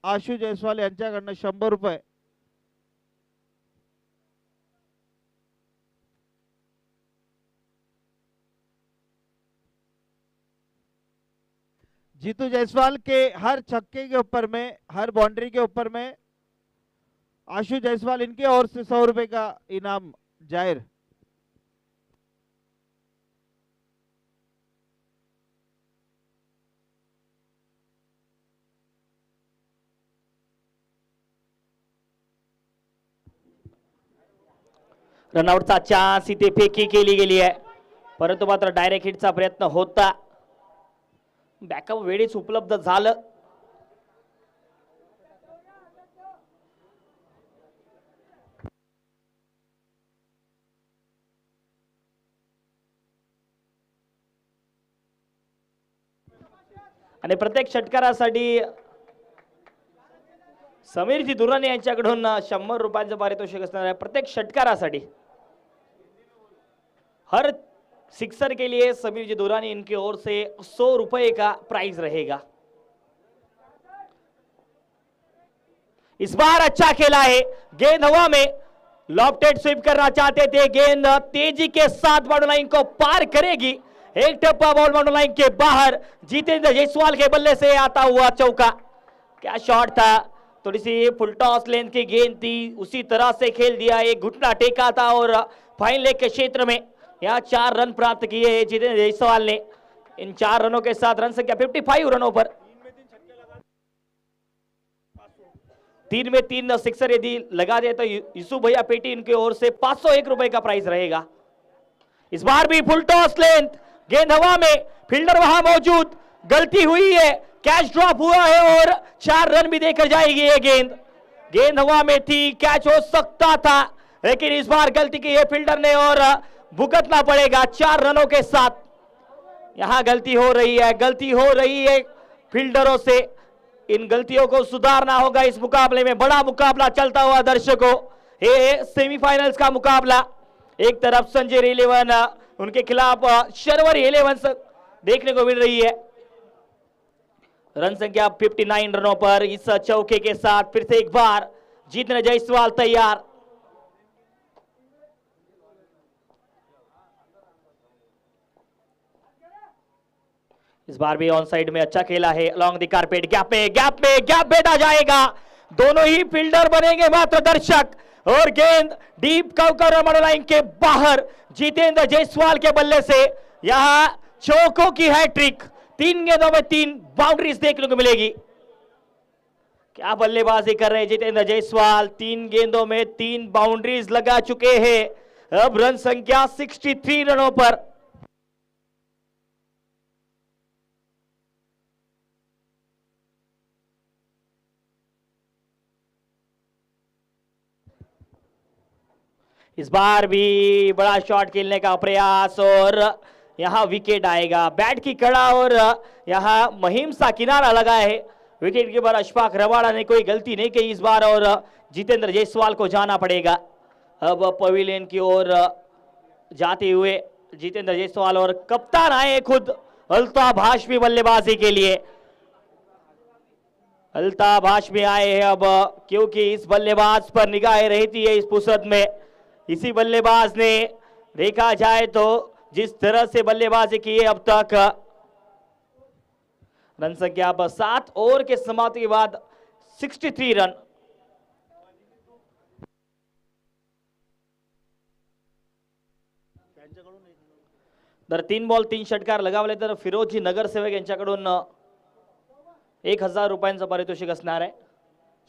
आशु जयस्वाल यांच्याकडनं 100 रुपये. जीतू जायसवाल के हर छक्के के ऊपर में, हर बाउंड्री के ऊपर में आशु जायसवाल इनके ओर से 100 रुपए का इनाम जाहिर. रनआउटचा चान्स इथे फेकी केली गेली आहे, परंतु मात्र डायरेक्ट हिटचा प्रयत्न होता. बॅकअप वेळीच उपलब्ध झालं. आणि प्रत्येक षटकारासाठी समीरजी दुरानी यांच्याकडून 100 रुपयांचं पारितोषिक असणार आहे. प्रत्येक षटकारासाठी हर सिक्सर के लिए समीरजी दुरानी इनकी ओर से 100 रुपए का प्राइज रहेगा. इस बार अच्छा खेला है, गेंद हवा में लॉफ्टेड स्वीप करना चाहते थे, गेंद तेजी के साथ बाउंड्री लाइन को पार करेगी. एक टप्पा बॉल बाउंड्री लाइन के बाहर. जितेंद्र जायसवाल के बल्ले से आता हुआ चौका. क्या शॉट था, थोड़ी सी फुल टॉस लेंथ की गेंद थी, उसी तरह से खेल दिया. एक घुटना टेका था और फाइन लेग के क्षेत्र में यहाँ 4 रन प्राप्त किए हैं जितेंद्र जायसवाल ने. इन 4 रनों के साथ रन संख्या 55 रनों पर. 3 में 3 सिक्सर यदि लगा दे तो यूसुफ भैया पेटी इनकी ओर से 501 रुपए का प्राइस रहेगा. इस बार भी फुल टॉस लेंथ, गेंद हवा में, फील्डर वहां मौजूद, गलती हुई है, कैच ड्रॉप हुआ है और 4 रन भी देकर जाएगी ये गेंद. गेंद हवा में थी, कैच हो सकता था, लेकिन इस बार गलती की है फील्डर ने और भुगतना पड़ेगा 4 रनों के साथ. यहां गलती हो रही है फील्डरों से. इन गलतियों को सुधारना होगा. इस मुकाबले में बड़ा मुकाबला चलता हुआ दर्शकों, ये सेमीफाइनल्स का मुकाबला। एक तरफ संजय 11 उनके खिलाफ शर्वर 11 देखने को मिल रही है। रन संख्या 59 रनों पर इस चौके के साथ फिर से एक बार जितेंद्र जायसवाल तैयार। इस बार भी ऑन साइड में अच्छा खेला है। अलॉन्ग द कारपेट गैप भेटा जाएगा। दोनों ही फील्डर बनेंगे मात्र दर्शक, और गेंद डीप कवर लाइन के बाहर जितेंद्र जायसवाल के बल्ले से यहां चौकों की हैट्रिक। 3 गेंदों में 3 बाउंड्रीज देखने को मिलेगी। क्या बल्लेबाजी कर रहे हैं जितेंद्र जायसवाल। 3 गेंदों में 3 बाउंड्रीज लगा चुके हैं। अब रन संख्या 63 रनों पर। इस बार भी बड़ा शॉट खेलने का प्रयास और यहां विकेट आएगा। बैट की कड़ा और यहां महिम सा किनारा लगा है। विकेट कीपर अशफाक रबाड़ा ने कोई गलती नहीं की इस बार, और जितेंद्र जायसवाल को जाना पड़ेगा। अब पवेलियन की ओर जाते हुए जितेंद्र जायसवाल और कप्तान आए खुद अल्ताफ हाशमी बल्लेबाजी के लिए। अल्ताफ हाशमी आए हैं अब, क्योंकि इस बल्लेबाज पर निगाहें रहती है इस फुर्सत में। इसी बल्लेबाज ने देखा जाए तो जिस तरह से बल्लेबाजी की है अब तक, रन संख्या अब 7 ओवर के समाप्ति के बाद 63 रन। तर 3 बॉल 3 षटकार लगावले तर फिरोजी नगरसेवक यांच्याकडून 1000 रुपयांचं पारितोषिक असणार आहे।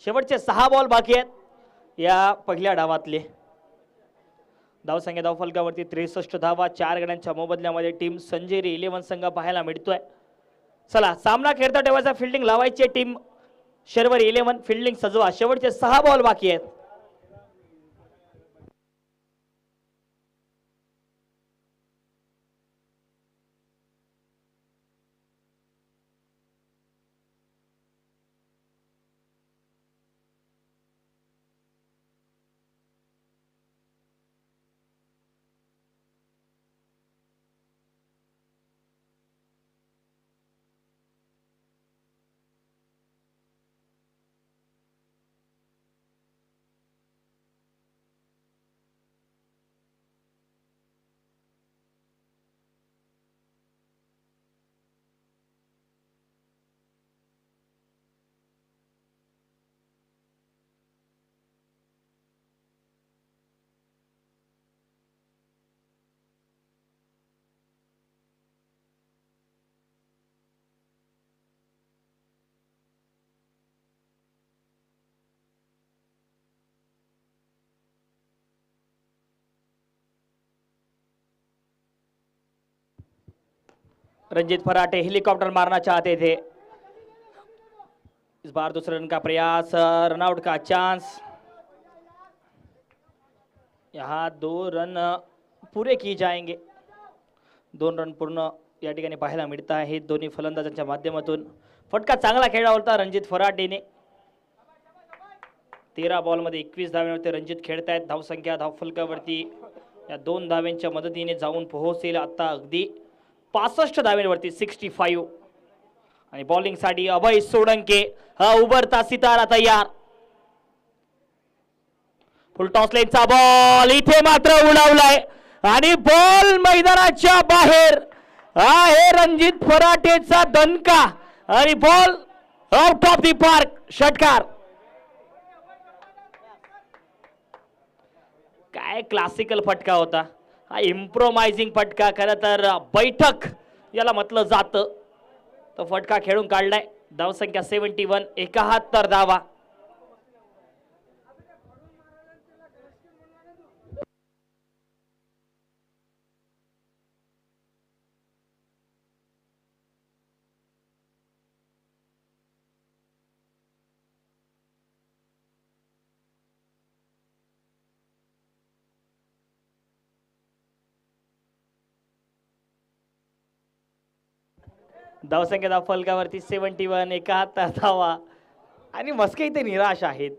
शेवटचे 6 बॉल बाकी आहेत या पहिल्या डावातले। धावसंख्या धावफलकावरती 63 धावा, 4 गड्यांच्या मोबदल्यामध्ये टीम संजय 11 संघ पाहायला मिळतोय। चला सामना खेळता ठेवायचा, फिल्डिंग लावायची टीम शर्वर 11 फिल्डिंग सजवा। शेवटचे 6 बॉल बाकी आहेत। रंजीत फराटे हेलीकॉप्टर मारना चाहते थे। इस बार दूसरे रन का प्रयास, रनआउट का चांस। यहां 2 रन पुरे किए जाएंगे। 2 रन पूर्ण या ठिकाणी पाहायला मिळत आहे दोन्ही फलंदाजांच्या माध्यमातून। फटका चांगला खेळला होता रणजित फराटेने। 13 बॉल मध्ये 21 धावांवरती रणजित खेळतायत। धावसंख्या धावफलकावरती या 2 धाव्यांच्या मदतीने जाऊन पोहोचेल आता अगदी 65 धाव्यांवरती 65। आणि बॉलिंग साठी अभय सोळंके हा उभरता सितारा तयार। फुल टॉस लेनचा बॉल इथे मात्र उडावलाय आणि बॉल मैदानाच्या बाहेर आहे। रणजित फराटेचा दणका आणि ball out of the park, षटकार। काय क्लासिकल फटका होता हा, इम्प्रोमाइजिंग फटका। खरं तर बैठक याला म्हटलं जातं। तो फटका खेळून काढलाय। धावसंख्या 71, 71 धावा। धावसंख्या धावफलकावरती 71, 71 धावा आणि मस्के इथे निराश आहेत।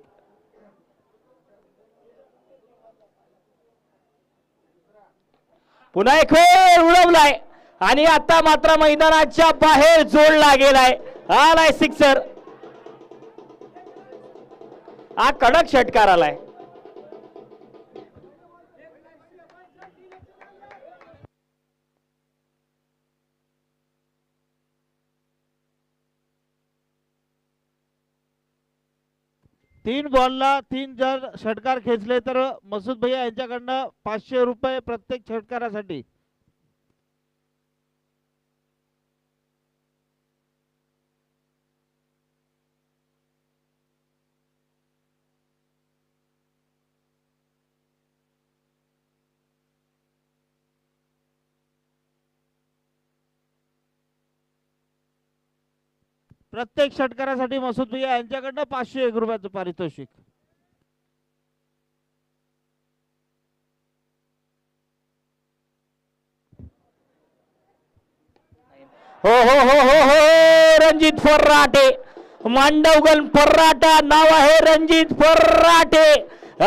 पुन्हा एक वेळ उडवलाय आणि आता मात्र मैदानाच्या बाहेर जोडला गेलाय. आलाय सिक्सर. हा कडक षटकार आलाय. तीन बॉलला 3 जर षटकार खेचले तर मसूद भैया यांच्याकडनं 500 रुपये प्रत्येक षटकारासाठी. प्रत्येक षटकारासाठी मसूद भैया यांच्याकडनं 501 रुपयाचं पारितोषिक. हो हो हो हो हो रणजित फर्राटे. मांडवगण फर्राटा नाव आहे रणजित फर्राटे.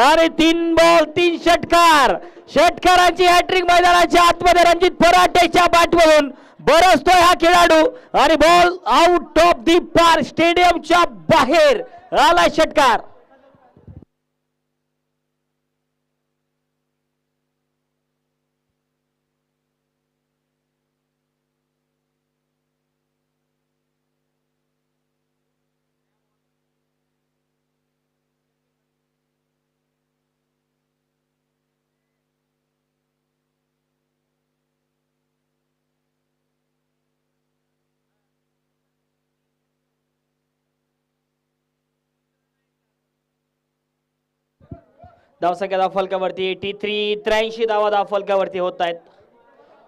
आणि 3 बॉल 3 षटकार. षटकाराची हॅट्रिक मैदानाच्या आतमध्ये रणजित फर्राटेच्या बॅटवरून बरसतोय हा खेळाडू आणि ball out of the park. स्टेडियमच्या बाहेर आला षटकार. धावसंख्या धावफलकावरती 83. 83 धावा धावफलकावरती होत आहेत.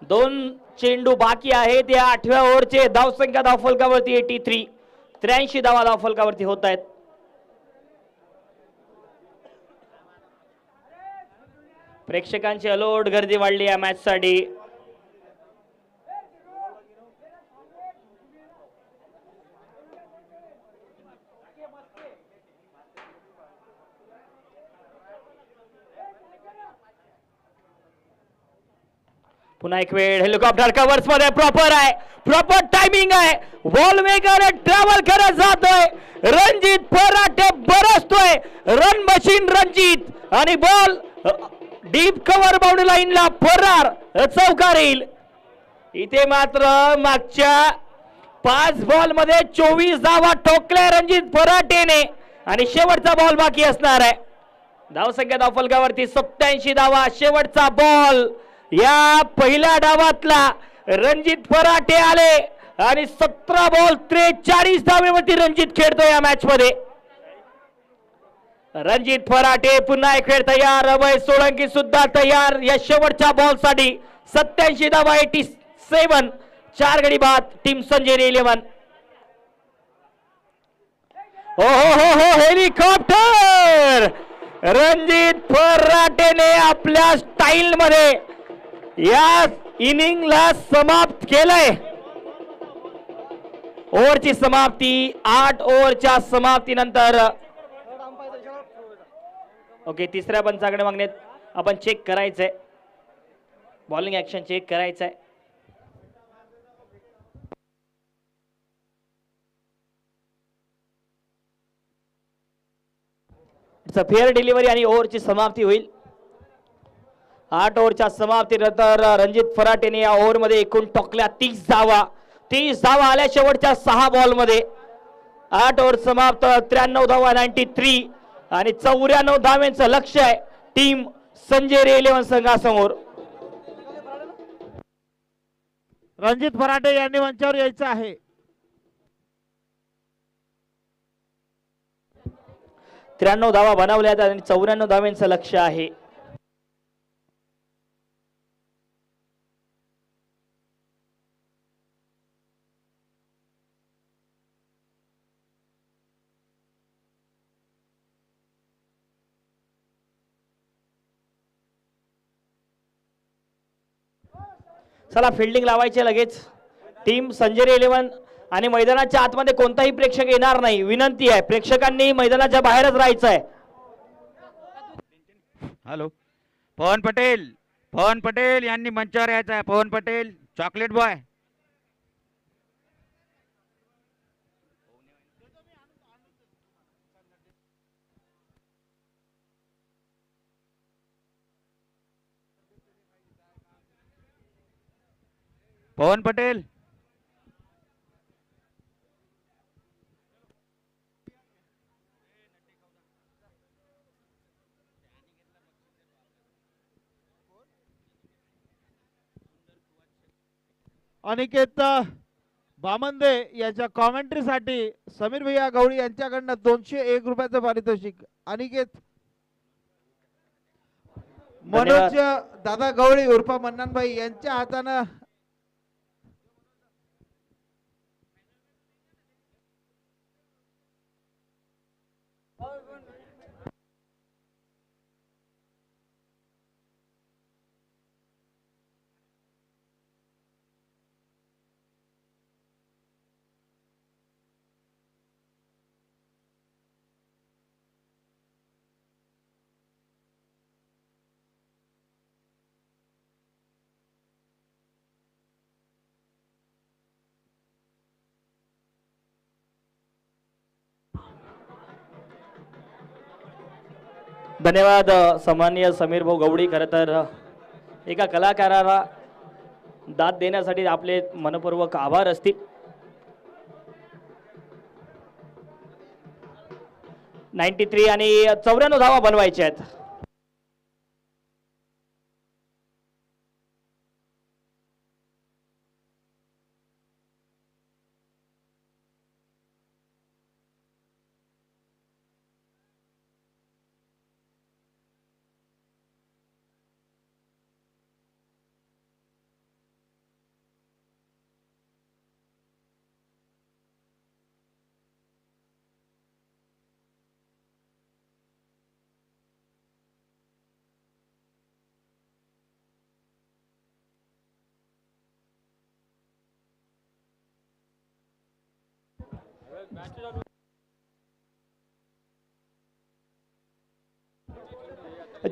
2 चेंडू बाकी आहेत या 8व्या ओव्हरचे. धावसंख्या धावफलकावरती 83. 83 धावा धावफलकावरती होत आहेत. प्रेक्षकांची अलोट गर्दी वाढली या मॅच साठी. पुन्हा एक वेळ हेलिकॉप्टर कव्हर्स मध्ये प्रॉपर आहे. प्रॉपर टायमिंग आहे. बॉल मेकर ट्रॅव्हल करत जातोय. रणजित फर्राटे बरसतोय. रन मशीन रणजित आणि बॉल डीप कव्हर बाउंड्री लाईनला फरार. चौकार येईल. इथे मात्र मागच्या 5 बॉल मध्ये 24 धावा ठोकल्या रणजित फर्राटेने आणि शेवटचा बॉल बाकी असणार आहे. धावसंख्या धावफलकावरती 87 धावा. शेवटचा बॉल या पहिल्या डावातला रणजित फर्राटे आले आणि 17 बॉल 43 धावेवरती रणजित खेळतो या मॅच मध्ये. रणजित फर्राटे पुन्हा एक खेळ तयार. अभय सोळंकी सुद्धा तयार या शेवटच्या बॉल साठी. 87 धावा 87. 4 गडी बाद टीम संजय 11. हो हो हो हो हेलिकॉप्टर. रणजित फर्राटेने आपल्या स्टाईल मध्ये या इनिंगला समाप्त केलंय. ओव्हरची समाप्ती 8 ओव्हरच्या समाप्तीनंतर. ओके तिसऱ्या पंचाकडे मागण्यात आपण चेक करायचंय. बॉलिंग ऍक्शन चेक करायचंय. इट्स अ फेअर डिलिव्हरी आणि ओव्हरची समाप्ती होईल. 8 ओव्हरच्या समाप्तीनंतर रणजित फर्राटेने या ओव्हरमध्ये एकूण टोकल्या 30 धावा. 30 धावा आल्या शेवटच्या 6 बॉल मध्ये. 8 ओव्हर समाप्त. 93 धावा 93 आणि 94 धावांचं लक्ष आहे टीम संजय 11 संघासमोर. रणजित फर्राटे यांनी मंचावर यायचं आहे. 93 धावा बनवल्यात आणि 94 धावांचं लक्ष आहे. चला फिल्डिंग लावायचे लगेच. टीम संजय 11 आणि मैदानाच्या आतमध्ये कोणताही प्रेक्षक येणार नाही. विनंती आहे प्रेक्षकांनी मैदानाच्या बाहेरच राहायचं आहे. हॅलो पवन पटेल पवन पटेल यांनी मंचावर यायचं आहे. पवन पटेल चॉकलेट बॉय. पवन पटेल. अनिकेत बामंदे याच्या कॉमेंट्रीसाठी समीर भैया गवळी यांच्याकडनं 201 रुपयाचं पारितोषिक. अनिकेत. मनोज दादा गवळी उर्फ मन्नानभाई यांच्या हातानं धन्यवाद सन्माननीय समीर भाऊ गवडी. खरं तर एका कलाकाराला दाद देण्यासाठी आपले मनपूर्वक आभार असतील. 93 आणि 94 धावा बनवायच्या आहेत.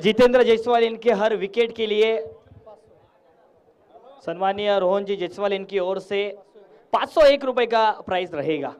जितेंद्र जायसवाल इनके हर विकेट के लिए सम्मानीय रोहन जी जायसवाल इनकी ओर से 501 रुपए का प्राइस रहेगा.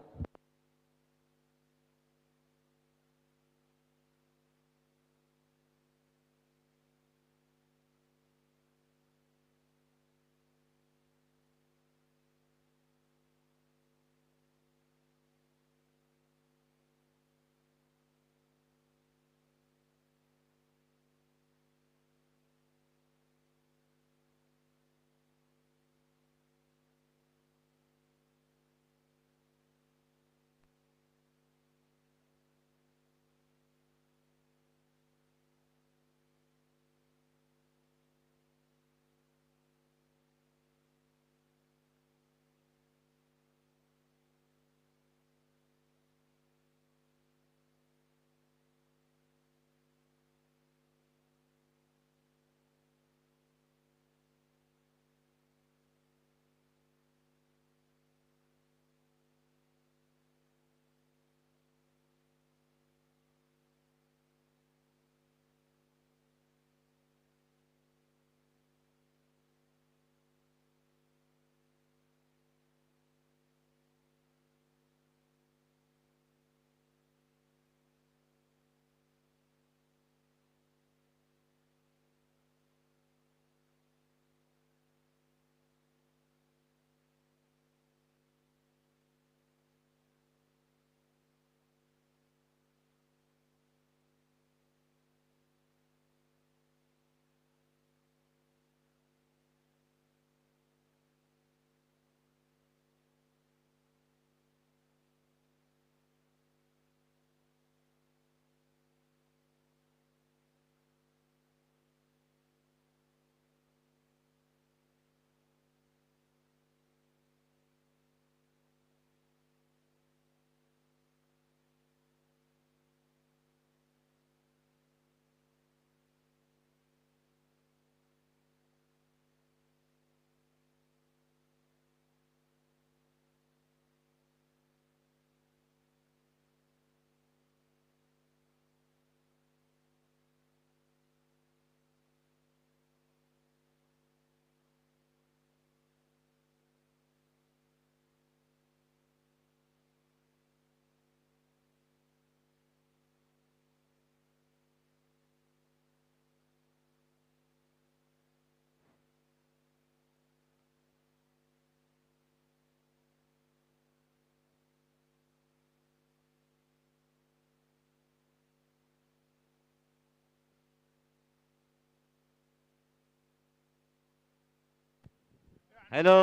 हॅलो,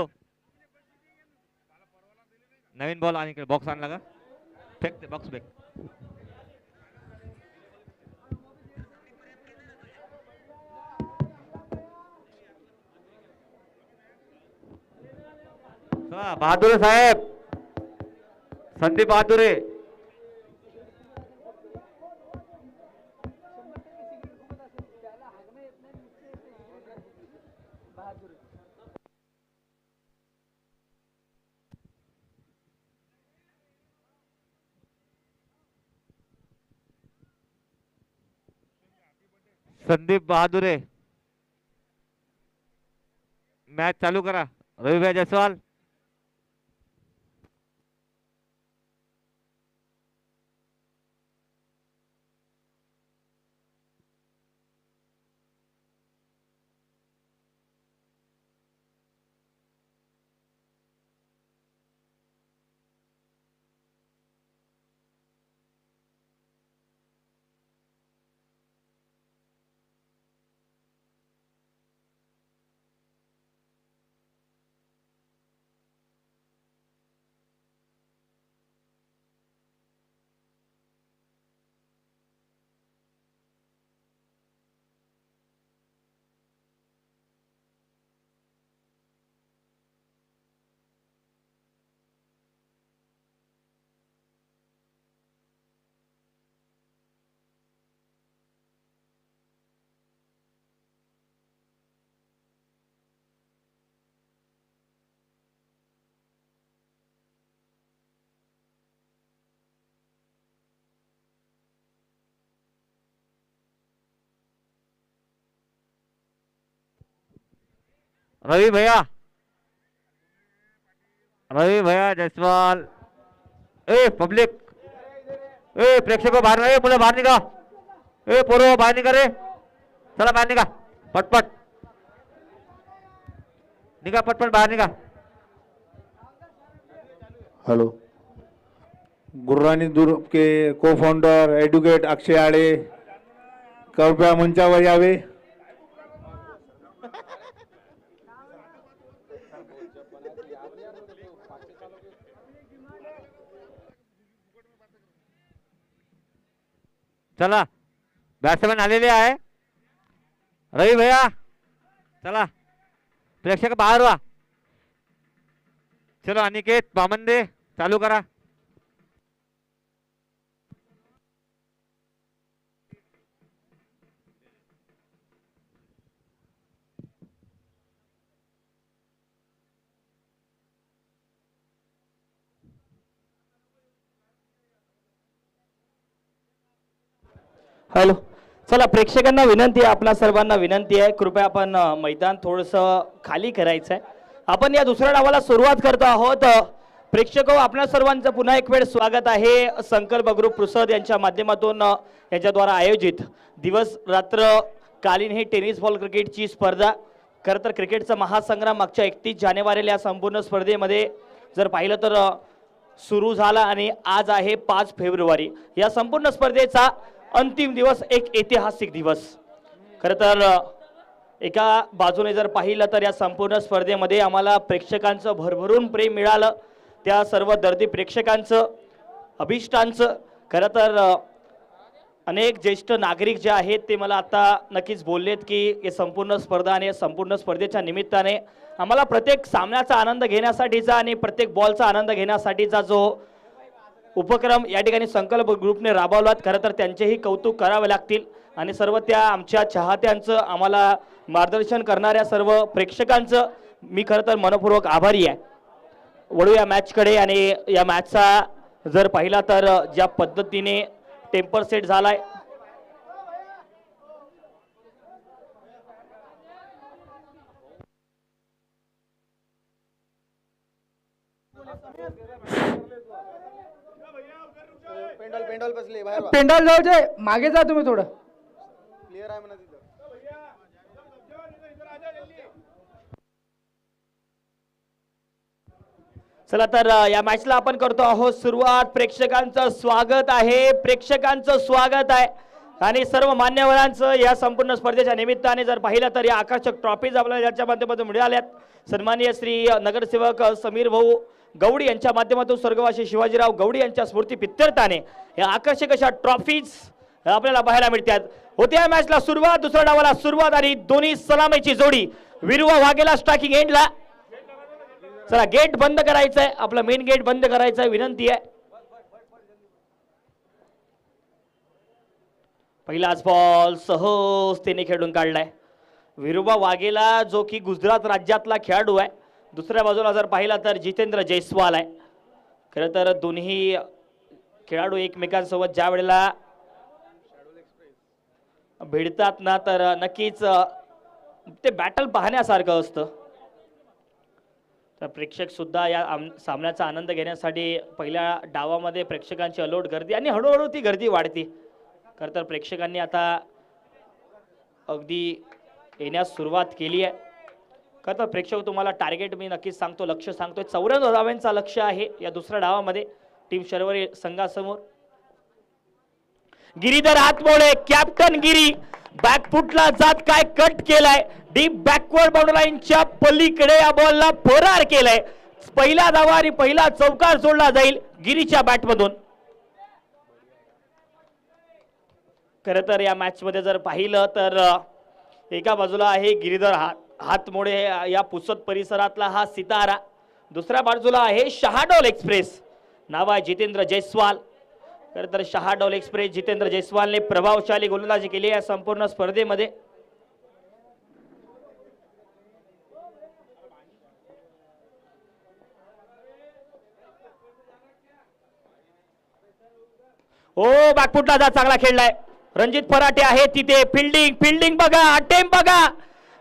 नवीन बॉल आणि बॉक्स आणला का? फेक ते बॉक्स फेक. बहादुरे साहेब, संदीप बहादुरे. संदीप बहादुरे, मॅच चालू करा. रविभाई जयस्वाल. रवि भैया जयस्वाल. ए पब्लिक, ए प्रेक्षक बाहेर नाही, मुलं बाहेर निघा. ए पोरं बाहेर निघा रे, चला बाहेर निघा पटपट. निघा पटपट बाहेर निघा. हेलो, गुरुरानी ग्रुप के को फाउंडर एडवोकेट अक्षय आड़े कृपया मंचावर यावे. चला बॅट्समॅन आलेले आहे. रवी भैया चला, प्रेक्षक बाहेर व्हा. चलो अनिकेत बामंदे चालू करा. हॅलो, चला प्रेक्षकांना विनंती आहे, आपल्या सर्वांना विनंती आहे, कृपया आपण मैदान थोडंसं खाली करायचं आहे. आपण या दुसऱ्या डावाला सुरुवात करतो आहोत. प्रेक्षक आपल्या सर्वांचं पुन्हा एक वेळ स्वागत आहे. संकल्प ग्रुप पुसद यांच्या माध्यमातून यांच्याद्वारा आयोजित दिवस रात्र कालीन ही टेनिस बॉल क्रिकेटची स्पर्धा. खरं तर क्रिकेटचा महासंग्राम मागच्या 31 जानेवारीला या संपूर्ण स्पर्धेमध्ये जर पाहिलं तर सुरू झाला आणि आज आहे 5 फेब्रुवारी. या संपूर्ण स्पर्धेचा अंतिम दिवस, एक ऐतिहासिक दिवस. खरं तर एका बाजूने जर पाहिलं तर या संपूर्ण स्पर्धेमध्ये आम्हाला प्रेक्षकांचं भरभरून प्रेम मिळालं. त्या सर्व दर्दी प्रेक्षकांचं, अभिष्टांचं. खरं तर अनेक ज्येष्ठ नागरिक जे आहेत ते मला आता नक्कीच बोललेत की हे संपूर्ण स्पर्धा आणि संपूर्ण स्पर्धेच्या निमित्ताने आम्हाला प्रत्येक सामन्याचा आनंद घेण्यासाठीचा आणि प्रत्येक बॉलचा आनंद घेण्यासाठीचा जो उपक्रम या ठिकाणी संकल्प ग्रुपने राबवलात, खरं तर त्यांचेही कौतुक करावे लागतील. आणि सर्व त्या आमच्या चाहत्यांचं, आम्हाला मार्गदर्शन करणाऱ्या सर्व प्रेक्षकांचं मी खरं तर मनपूर्वक आभारी आहे. वळू या मॅचकडे. आणि या मॅचचा जर पाहिला तर ज्या पद्धतीने टेम्पर सेट झालाय, पेंडॉल बसले बाहेर वा. पेंडॉल जाऊ, मागे जा तुम्ही थोडं. क्लिअर आहे म्हणा तिथं. चला तर या मॅचला आपण करतो आहोत सुरुवात. प्रेक्षकांचं स्वागत आहे, प्रेक्षकांचं स्वागत आहे. आणि सर्व मान्यवरांचं या संपूर्ण स्पर्धेच्या निमित्ताने जर पाहिलं तर या आकर्षक ट्रॉफीज आपल्याला याच्या माध्यमातून मिळाल्यात। सन्माननीय श्री नगरसेवक समीर भाऊ गवडी यांच्या माध्यमातून स्वर्गवासी शिवाजीराव गवडी यांच्या स्मृती प्रित्यर्थाने या आकर्षक अशा ट्रॉफीज आपल्याला पाहायला मिळतात। होत्या मॅचला सुरुवात, दुसऱ्या डावाला सुरुवात आणि दोन्ही सलामीची जोडी विरुवा वाघेला स्ट्रायकिंग एंडला। चला गेट बंद करायचंय, आपलं मेन गेट बंद करायचंय, विनंती आहे। पहिलाच बॉल सहजतेने खेळून काढलाय विरुवा वाघेला, जो की गुजरात राज्यातला खेळाडू आहे। दुसऱ्या बाजूला जर पाहिला तर जितेंद्र जयस्वाल आहे। खरं तर दोन्ही खेळाडू एकमेकांसोबत ज्या वेळेला भिडतात ना तर नक्कीच ते बॅटल पाहण्यासारखं असतं। तर प्रेक्षक सुद्धा या सामन्याचा आनंद घेण्यासाठी पहिल्या डावामध्ये प्रेक्षकांची अलोट गर्दी आणि हळूहळू ती गर्दी वाढते। खरं तर प्रेक्षकांनी आता अगदी येण्यास सुरुवात केली आहे। खरं तर प्रेक्षक तुम्हाला टार्गेट मी नक्कीच सांगतो, लक्ष सांगतोय 94 धावांचा लक्ष आहे या दुसऱ्या डावामध्ये टीम शर्वरी संघासमोर। गिरीधर हातमोळे, कॅप्टन गिरी बॅकफुटला जात काय कट केलाय, डीप बॅकवर्ड बाउंड्री लाईनच्या पलीकडे या बॉलला फरार केलाय। पहिला धावा आणि पहिला चौकार सोडला जाईल गिरीच्या बॅटमधून। खरं तर या मॅच मध्ये जर पाहिलं तर एका बाजूला आहे गिरीधर हातमोळे या पुसद परिसरातला हा सितारा, दुसऱ्या बाजूला आहे शहाडोल एक्सप्रेस नाव आहे जितेंद्र जयस्वाल। खरं तर शहाडोल एक्सप्रेस जितेंद्र जयस्वालने प्रभावशाली गोलंदाजी केली या संपूर्ण स्पर्धेमध्ये। ओ बॅकफुटला जा चांगला खेळलाय, रणजित फराटे आहे तिथे, फिल्डिंग बघा, अटेम्प्ट बघा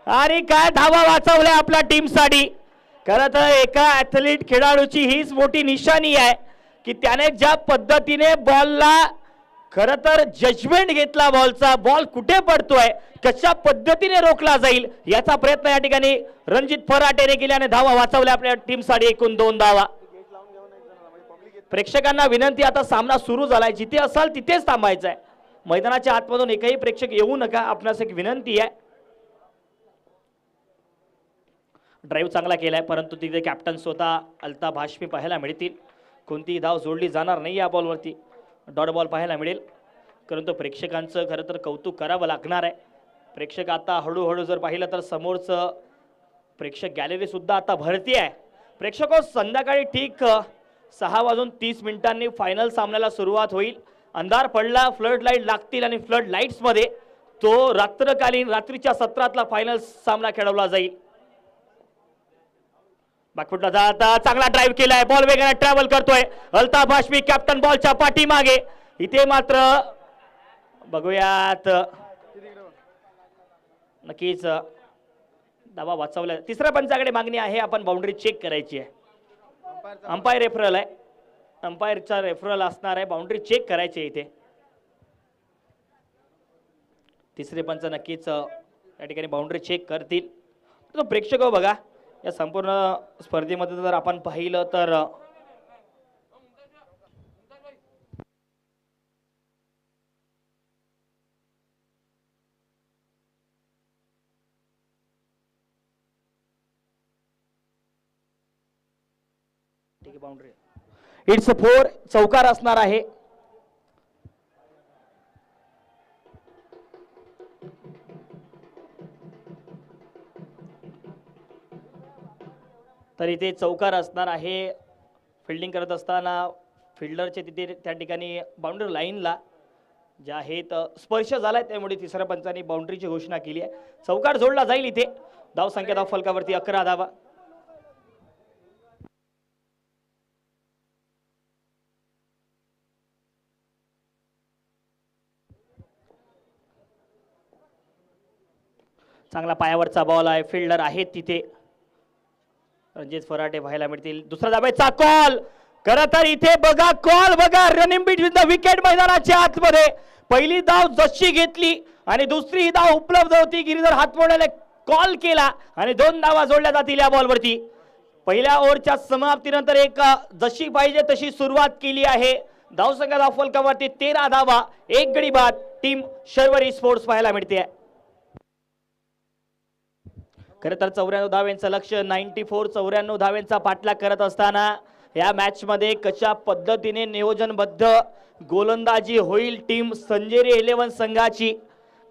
आणि काय धावा वाचवल्या आपल्या टीमसाठी। खरं तर एका ऍथलीट खेळाडूची हीच मोठी निशाणी आहे की त्याने ज्या पद्धतीने बॉलला खरं तर जजमेंट घेतला, बॉलचा बॉल कुठे पडतोय, कशा पद्धतीने रोखला जाईल याचा प्रयत्न या ठिकाणी रणजित फराटेने केल्याने धावा वाचवल्या आपल्या टीमसाठी, एकूण 2 धावा। प्रेक्षकांना विनंती, आता सामना सुरू झालाय, जिथे असाल तिथेच थांबायचं आहे, मैदानाच्या आतमधून एकही प्रेक्षक येऊ नका, आपणास एक विनंती आहे। ड्राईव्ह चांगला केलाय परंतु तिथे कॅप्टन स्वतः अल्ताफ हाशमी पाहायला मिळतील। कोणतीही धाव जोडली जाणार नाही या बॉलवरती, डॉट बॉल पाहायला मिळेल। परंतु प्रेक्षकांचं खरं तर कौतुक करावं लागणार आहे। प्रेक्षक आता हळूहळू जर पाहिलं तर समोरचं प्रेक्षक गॅलरी सुद्धा आता भरती आहे। प्रेक्षक संध्याकाळी ठीक 6:30 फायनल सामन्याला सुरुवात होईल। अंधार पडला, फ्लड लाईट लागतील आणि फ्लड लाईट्स मध्ये तो रात्रीच्या सत्रातला फायनल सामना खेळवला जाईल। बॅकफुटला जाता चांगला ड्राईव्ह केलाय, बॉल वेगाने ट्रॅव्हल करतोय अल्ताफ हाशमी, कॅप्टन बॉलच्या पाठीमागे। इथे मात्र बघूयात नक्कीच धावा वाचवल्या। तिसऱ्या पंचाकडे मागणी आहे, आपण बाउंड्री चेक करायची आहे। अंपायर रेफरल आहे, अंपायरचा रेफरल असणार आहे, बाउंड्री चेक करायची आहे इथे। तिसरे पंच नक्कीच या ठिकाणी बाउंड्री चेक करतील। तर प्रेक्षक बघा या संपूर्ण स्पर्धेमध्ये जर आपण पाहिलं तर ठीक आहे, बाउंड्री इट्स 4 चौकार असणार आहे। तर इथे चौकार असणार आहे। फिल्डिंग करत असताना फिल्डरचे तिथे त्या ठिकाणी बाउंड्री लाईनला ज्या आहेत स्पर्श झालाय, त्यामुळे तिसऱ्या पंचाने बाउंड्रीची घोषणा केली आहे। चौकार जोडला जाईल इथे। धाव संख्या धाव फलकावरती 11 धावा। चांगला पायावरचा बॉल आहे, फिल्डर आहेत तिथे, रणजित फराटे पाहायला मिळतील। दुसरा धावेचा कॉल, खरं तर इथे बघा कॉल बघा, रनिंग बिटवीन द विकेट मैदानाच्या आतमध्ये पहिली धाव जशी घेतली आणि दुसरी ही धाव उपलब्ध होती, गिरीधर हातमोड्याने कॉल केला आणि 2 धावा जोडल्या जातील या बॉलवरती। पहिल्या ओव्हरच्या समाप्तीनंतर एक जशी पाहिजे तशी सुरुवात केली आहे। धावसंख्या धाव फलकावरती 13 धावा, 1 गडी बाद। टीम शर्वरी स्पोर्ट्स पाहायला मिळते. खरं तर 94 धाव्यांचं लक्ष्य, 94 धाव्यांचा पाठलाग करत असताना या मॅच मध्ये कशा पद्धतीने नियोजनबद्ध गोलंदाजी होईल टीम संजेरी 11 संघाची.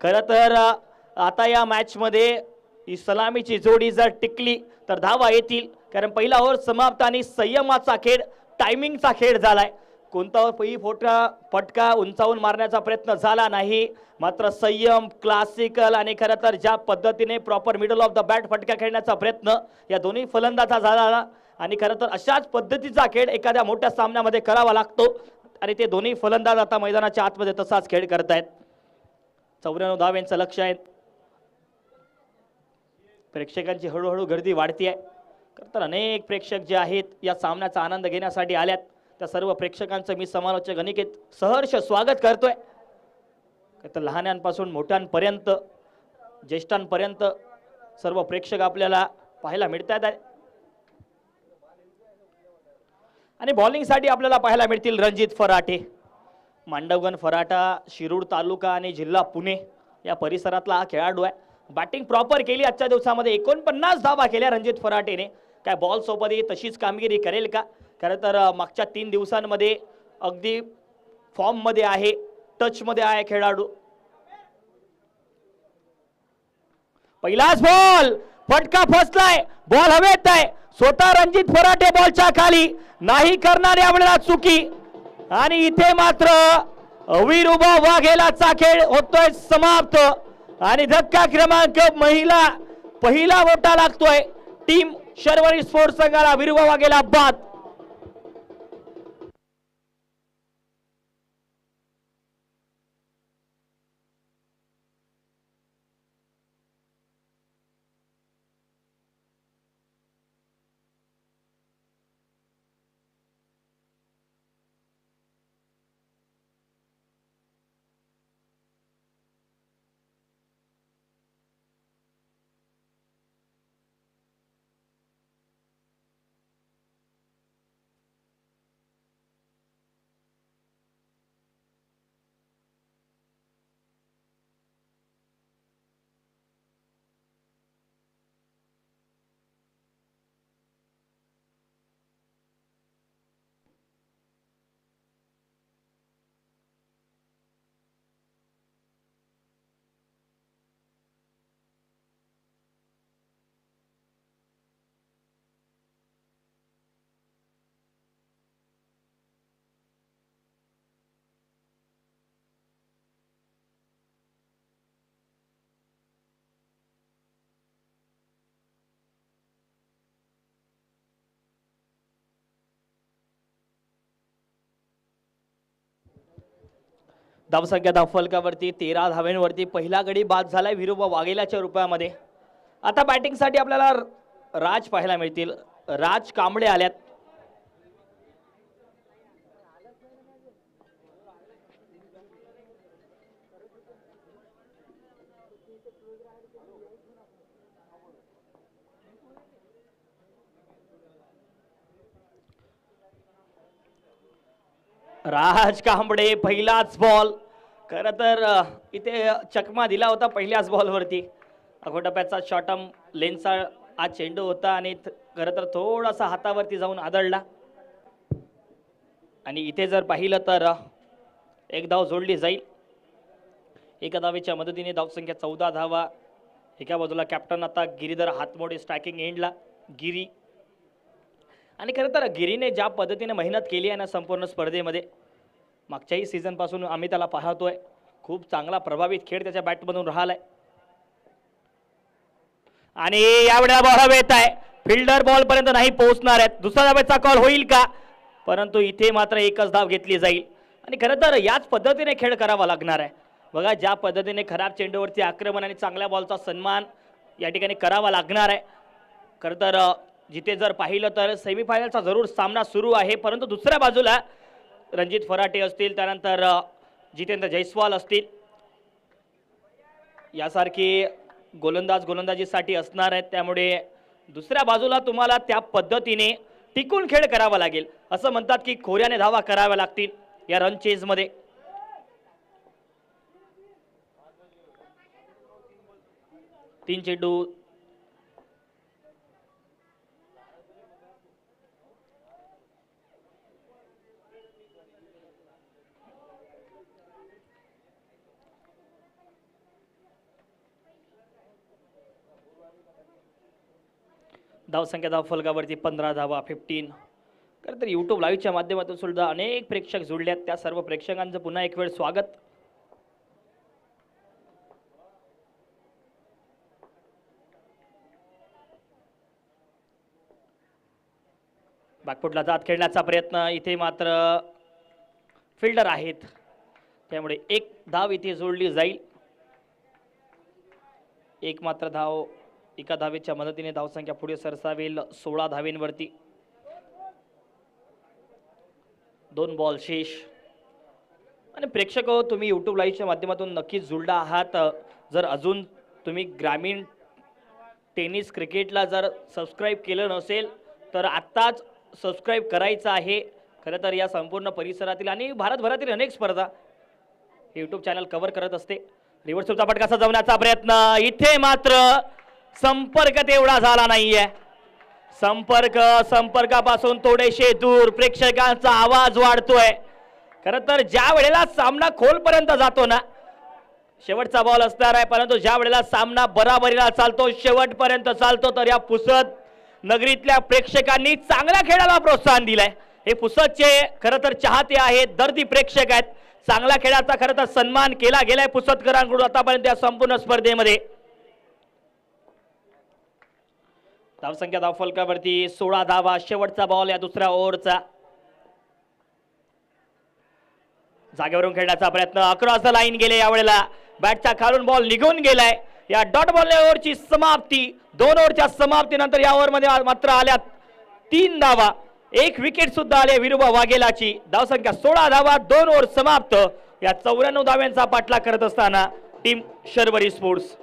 खरं तर आता या मॅच मध्ये ही सलामीची जोडी जर टिकली तर धावा येतील, कारण पहिला ओव्हर समाप्त आणि संयमाचा खेळ, टायमिंगचा खेळ झालाय. कोणताही फटका उंचावून मारण्याचा प्रयत्न झाला नाही, मात्र संयम, क्लासिकल आणि खरं तर ज्या पद्धतीने proper middle of the bat फटका खेळण्याचा प्रयत्न या दोन्ही फलंदाजा झाला. आणि खरं तर अशाच पद्धतीचा खेळ एखाद्या मोठ्या सामन्यामध्ये करावा लागतो आणि ते दोन्ही फलंदाज आता मैदानाच्या आतमध्ये तसाच खेळ करतायत. 94 धाव्यांचं लक्ष आहे. प्रेक्षकांची हळूहळू गर्दी वाढतीये. खरं तर अनेक प्रेक्षक जे आहेत या सामन्याचा आनंद घेण्यासाठी आल्यात, त्या सर्व प्रेक्षकांचं मी समालोचक अनिकेत सहर्ष स्वागत करतोय. तर लहानांपासून मोठ्यांपर्यंत, ज्येष्ठांपर्यंत सर्व प्रेक्षक आपल्याला पाहायला मिळतात. आणि बॉलिंगसाठी आपल्याला पाहायला मिळतील रणजित फराटे. मांडवगण, फराटा, शिरूर तालुका आणि जिल्हा पुणे या परिसरातला हा खेळाडू आहे. बॅटिंग प्रॉपर केली आजच्या दिवसामध्ये, 49 धावा केल्या रणजित फराटेने. काय बॉल सोबत तशीच कामगिरी करेल का? खरं तर मागच्या 3 दिवसांमध्ये अगदी फॉर्म मध्ये आहे, टच मध्ये आहे खेळाडू. पहिलाच बॉल, फटका फसलाय, बॉल हवेत आहे. स्वतः रणजित फराटे बॉलच्या खाली, नाही करणारे आपल्याला चुकी. आणि इथे मात्र अविरुभा वाघेलाचा खेळ होतोय समाप्त. आणि धक्का क्रमांक पहिला मोठा लागतोय टीम शर्वरी स्पोर्ट्स संघाला. विरुभा वाघेला बाद. धावसंख्या धावफलकावरती 13 धाव्यांवरती पहिला गडी बाद झालाय विरुभा वाघेलाच्या रूपामध्ये. आता बॅटिंगसाठी आपल्याला राज पाहायला मिळतील. राज कांबळे आल्यात. राज कांबळे, पहिलाच बॉल. खरं तर इथे चकमा दिला होता पहिल्याच बॉलवरती. अगोटप्याचा शॉर्टम लेनचा हा चेंडू होता आणि खरं तर थोडासा हातावरती जाऊन आदळला. आणि इथे जर पाहिलं तर एक धाव जोडली जाईल. एका धावेच्या मदतीने धावसंख्या 14 धावा. एका बाजूला कॅप्टन आता गिरीधर हातमोडे स्ट्रायकिंग एंडला गिरी. आणि खरं तर गिरीने ज्या पद्धतीने मेहनत केली आहे ना संपूर्ण स्पर्धेमध्ये, मागच्याही सीझन पासून आम्ही त्याला पाहतोय, खूप चांगला प्रभावित खेळ त्याच्या बॅटमधून राहिलाय. आणि यावेळेला बॉल हवेत आहे, फिल्डर बॉल पर्यंत नाही पोहोचणार आहेत. दुसऱ्या धावेचा कॉल होईल का? परंतु इथे मात्र एकच धाव घेतली जाईल. आणि खरं तर याच पद्धतीने खेळ करावा लागणार आहे. बघा ज्या पद्धतीने खराब चेंडूवरती आक्रमण आणि चांगल्या बॉलचा सन्मान या ठिकाणी करावा लागणार आहे. खरं तर जिथे जर पाहिलं तर सेमीफायनलचा जरूर सामना सुरू आहे, परंतु दुसऱ्या बाजूला रणजित फराटे असतील, त्यानंतर जितेंद्र जयस्वाल असतील, यासारखी गोलंदाजीसाठी असणार आहेत. त्यामुळे दुसऱ्या बाजूला तुम्हाला त्या पद्धतीने टिकून खेळ करावा लागेल. असं म्हणतात की खोऱ्याने धावा कराव्या लागतील या रन चेजमध्ये. 3 चेंडू धावसंख्या धाव फलकावरती 15 धावा 15. खरं तर यूट्यूब लाईव्हच्या माध्यमातून सुद्धा अनेक प्रेक्षक जुळले आहेत. त्या सर्व प्रेक्षकांचं पुन्हा एक वेळ स्वागत. बॅकफुटला जात खेळण्याचा प्रयत्न, इथे मात्र फिल्डर आहेत त्यामुळे एक धाव इथे जोडली जाईल. एक मात्र धाव, एका धावेच्या मदतीने धावसंख्या पुढे सरसावेल 16 धावेंवरती. 2 बॉल शेष. आणि प्रेक्षक हो, तुम्ही यूट्यूब लाईव्हच्या माध्यमातून नक्कीच जुळला आहात. जर अजून तुम्ही ग्रामीण टेनिस क्रिकेटला जर सबस्क्राईब केलं नसेल तर आत्ताच सबस्क्राईब करायचं आहे. खरं तर या संपूर्ण परिसरातील आणि भारतभरातील अनेक स्पर्धा यूट्यूब चॅनल कव्हर करत असते. रिव्हर्स स्वीपचा फटका जमण्याचा प्रयत्न, इथे मात्र संपर्क तेवढा झाला नाहीये. संपर्कापासून थोडेसे दूर. प्रेक्षकांचा आवाज वाढतोय. खरं तर ज्या वेळेला सामना खोलपर्यंत जातो ना, शेवटचा बॉल असणार आहे, परंतु ज्या वेळेला सामना बराबरीला चालतो, शेवटपर्यंत चालतो, तर या पुसद नगरीतल्या प्रेक्षकांनी चांगल्या खेळाला प्रोत्साहन दिलंय. हे पुसदचे खरं तर चाहते आहेत, दर्दी प्रेक्षक आहेत. चांगल्या खेळाचा खरं तर सन्मान केला गेलाय पुसदकरांकडून आतापर्यंत या संपूर्ण स्पर्धेमध्ये. धावसंख्या धाव फलकावरती 16 धावा. शेवटचा बॉल या दुसऱ्या ओव्हरचा. जागेवरून खेळण्याचा प्रयत्न, अक्रॉस द लाईन गेले. यावेळेला बॅटच्या खालून बॉल निघून गेलाय. या डॉट बॉल ओव्हरची समाप्ती. 2 ओव्हरच्या समाप्तीनंतर या ओव्हरमध्ये मात्र आल्या 3 धावा. 1 विकेट सुद्धा आले विरुबा वाघेलाची. धावसंख्या 16 धावा. 2 ओव्हर समाप्त. या 94 धाव्यांचा पाठलाग करत असताना टीम शर्वरी स्पोर्ट्स.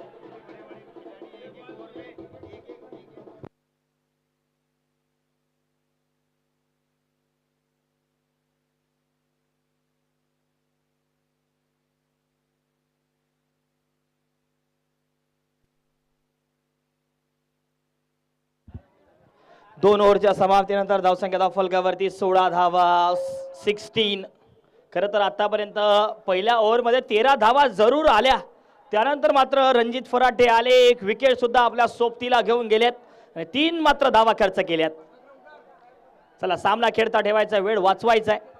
दोन ओव्हरच्या समाप्तीनंतर धावसंख्या धाव फलकावरती 16 धावा 16. खरं तर आतापर्यंत पहिल्या ओव्हरमध्ये 13 धावा जरूर आल्या. त्यानंतर मात्र रणजित फराटे आले. 1 विकेट सुद्धा आपल्या सोबतीला घेऊन गेलेत. 3 मात्र धावा खर्च केल्यात. चला, सामना खेळता ठेवायचा, वेळ वाचवायचा आहे.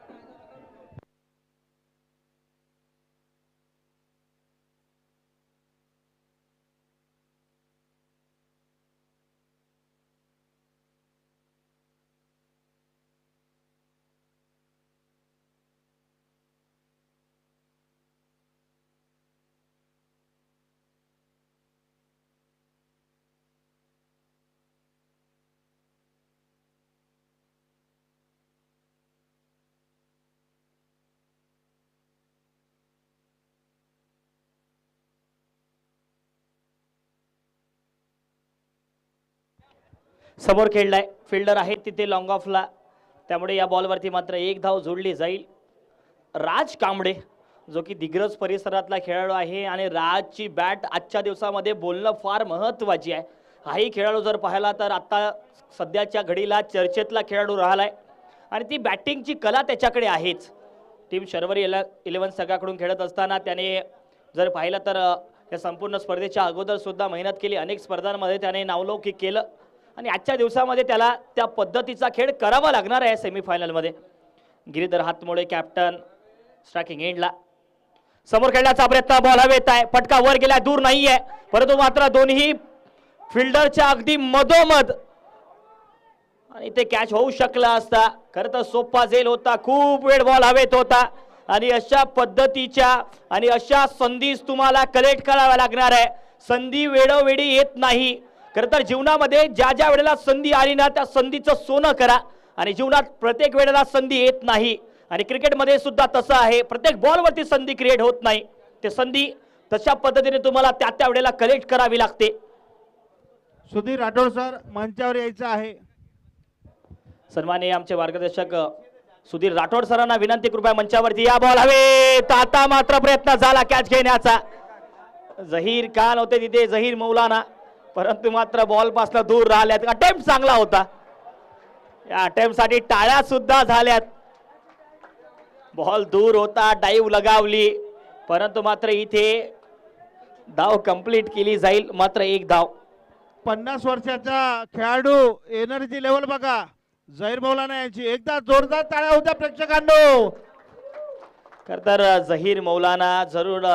समोर खेळलाय, फिल्डर आहेत तिथे लॉंग ऑफला, त्यामुळे या बॉलवरती मात्र 1 धाव जोडली जाईल. राज कांबळे जो की दिग्रज परिसरातला खेळाडू आहे आणि राजची बॅट आजच्या दिवसामध्ये बोलणं फार महत्त्वाची आहे. हाही खेळाडू जर पाहिला तर आता सध्याच्या घडीला चर्चेतला खेळाडू राहिलाय आणि ती बॅटिंगची कला त्याच्याकडे आहेच. टीम शर्वरी 11 संघाकडून खेळत असताना त्याने जर पाहिलं तर या संपूर्ण स्पर्धेच्या अगोदर सुद्धा मेहनत केली. अनेक स्पर्धांमध्ये त्याने नावलौकिक केलं आणि आजच्या दिवसामध्ये त्याला त्या पद्धतीचा खेळ करावा लागणार आहे सेमीफायनलमध्ये. गिरीधर हातमोडे कॅप्टन स्ट्रायकिंग एंडला. समोर खेळण्याचा प्रयत्न, बॉल हवेत आहे, फटका वर गेला, दूर नाहीये, परंतु मात्र दोन्ही फिल्डरच्या अगदी मधोमध आणि ते कॅच होऊ शकला असता. खरं तर सोपा झेल होता, खूप वेळ बॉल हवेत होता आणि अशा पद्धतीच्या आणि अशा संधी तुम्हाला कलेक्ट कराव्या लागणार आहे. संधी वेळोवेळी येत नाही. खरं तर जीवनामध्ये ज्या ज्या वेळेला संधी आली ना त्या संधीचं सोनं करा आणि जीवनात प्रत्येक वेळेला संधी येत नाही आणि क्रिकेटमध्ये सुद्धा तसं आहे. प्रत्येक बॉलवरती संधी क्रिएट होत नाही. ते संधी तशा पद्धतीने तुम्हाला त्या त्या वेळेला कलेक्ट करावी लागते. सुधीर राठोड सर मंचावर यायचं आहे. सन्माननीय आमचे मार्गदर्शक सुधीर राठोड सरांना विनंती, कृपया मंचावरती या. बॉल हवे, आता मात्र प्रयत्न झाला कॅच घेण्याचा. जहीर खान होते तिथे, जहीर मौलाना, परंतु मात्र बॉल पासून दूर राहिल्यात. अटेम्प्ट चांगला होता, या अटेम्प्ट साठी टाळ्या सुद्धा झाल्यात. बॉल दूर होता, डाईव्ह लगावली, परंतु मात्र इथे धाव कंप्लीट केली जाईल. मात्र एक धाव. 50 वर्षाचा खेळाडू, एनर्जी लेवल बघा झहीर मौलाना यांची. एकदा जोरदार टाळ्या होत्या प्रेक्षकांनो. खर तर जहीर मौलाना जरूर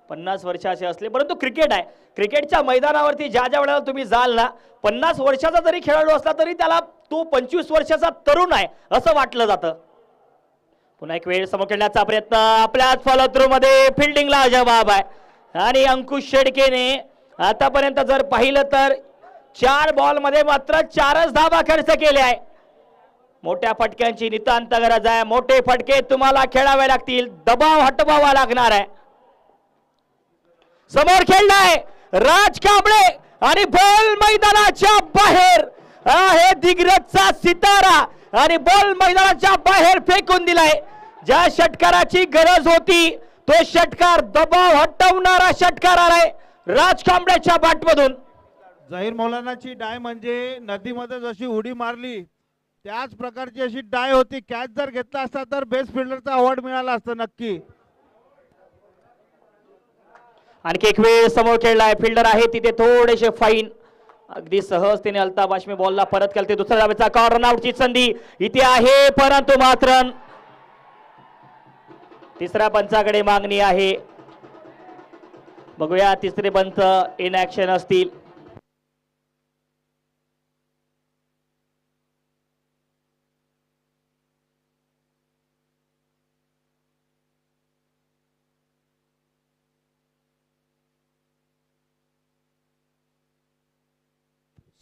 50 वर्षाचे असले, परंतु क्रिकेट आहे. क्रिकेटच्या मैदानावरती ज्या ज्या वेळेला तुम्ही जाल ना, 50 वर्षाचा जरी खेळाडू असला तरी त्याला तो 25 वर्षाचा तरुण आहे असं वाटलं जातं. पुन्हा एक वेळ समोर खेळण्याचा प्रयत्न, आपल्याच फॉलो थ्रू मध्ये फिल्डिंगला जवाब आहे आणि अंकुश शेडकेने आतापर्यंत जर पाहिलं तर 4 बॉल मध्ये मात्र 4च धावा खर्च केले आहे. मोठ्या फटक्यांची नितांत गरज आहे. मोठे फटके तुम्हाला खेळावे लागतील, दबाव हटवावा लागणार आहे. समोर खेळलाय राज कांबळे आणि बॉल मैदानाच्या बाहेर आहे. दिग्गजचा सितारा आणि बॉल मैदानाच्या बाहेर फेकून दिलाय. ज्या षटकाराची गरज होती तो षटकार, दबाव हटवणारा षटकार आलाय राज कांबळेच्या बॅटमधून. झहीर मौलानाची डाय म्हणजे नदीमध्ये जशी उडी मारली त्याच प्रकारची अशी डाय होती. कॅच जर घेतला असता तर बेस्ट फिल्डरचा अवॉर्ड मिळाला असता नक्की. आणखी एक वेळ समोर खेळलाय, फिल्डर आहे तिथे थोडेसे फाईन. अगदी सहजतेने अल्ताफ हाशमी बॉलला परत केलते. दुसऱ्या डावाचा कॉर्नर आउटची संधी इथे आहे, परंतु मात्र तिसऱ्या पंचाकडे मागणी आहे. बघूया तिसरे पंच इन ऍक्शन असतील.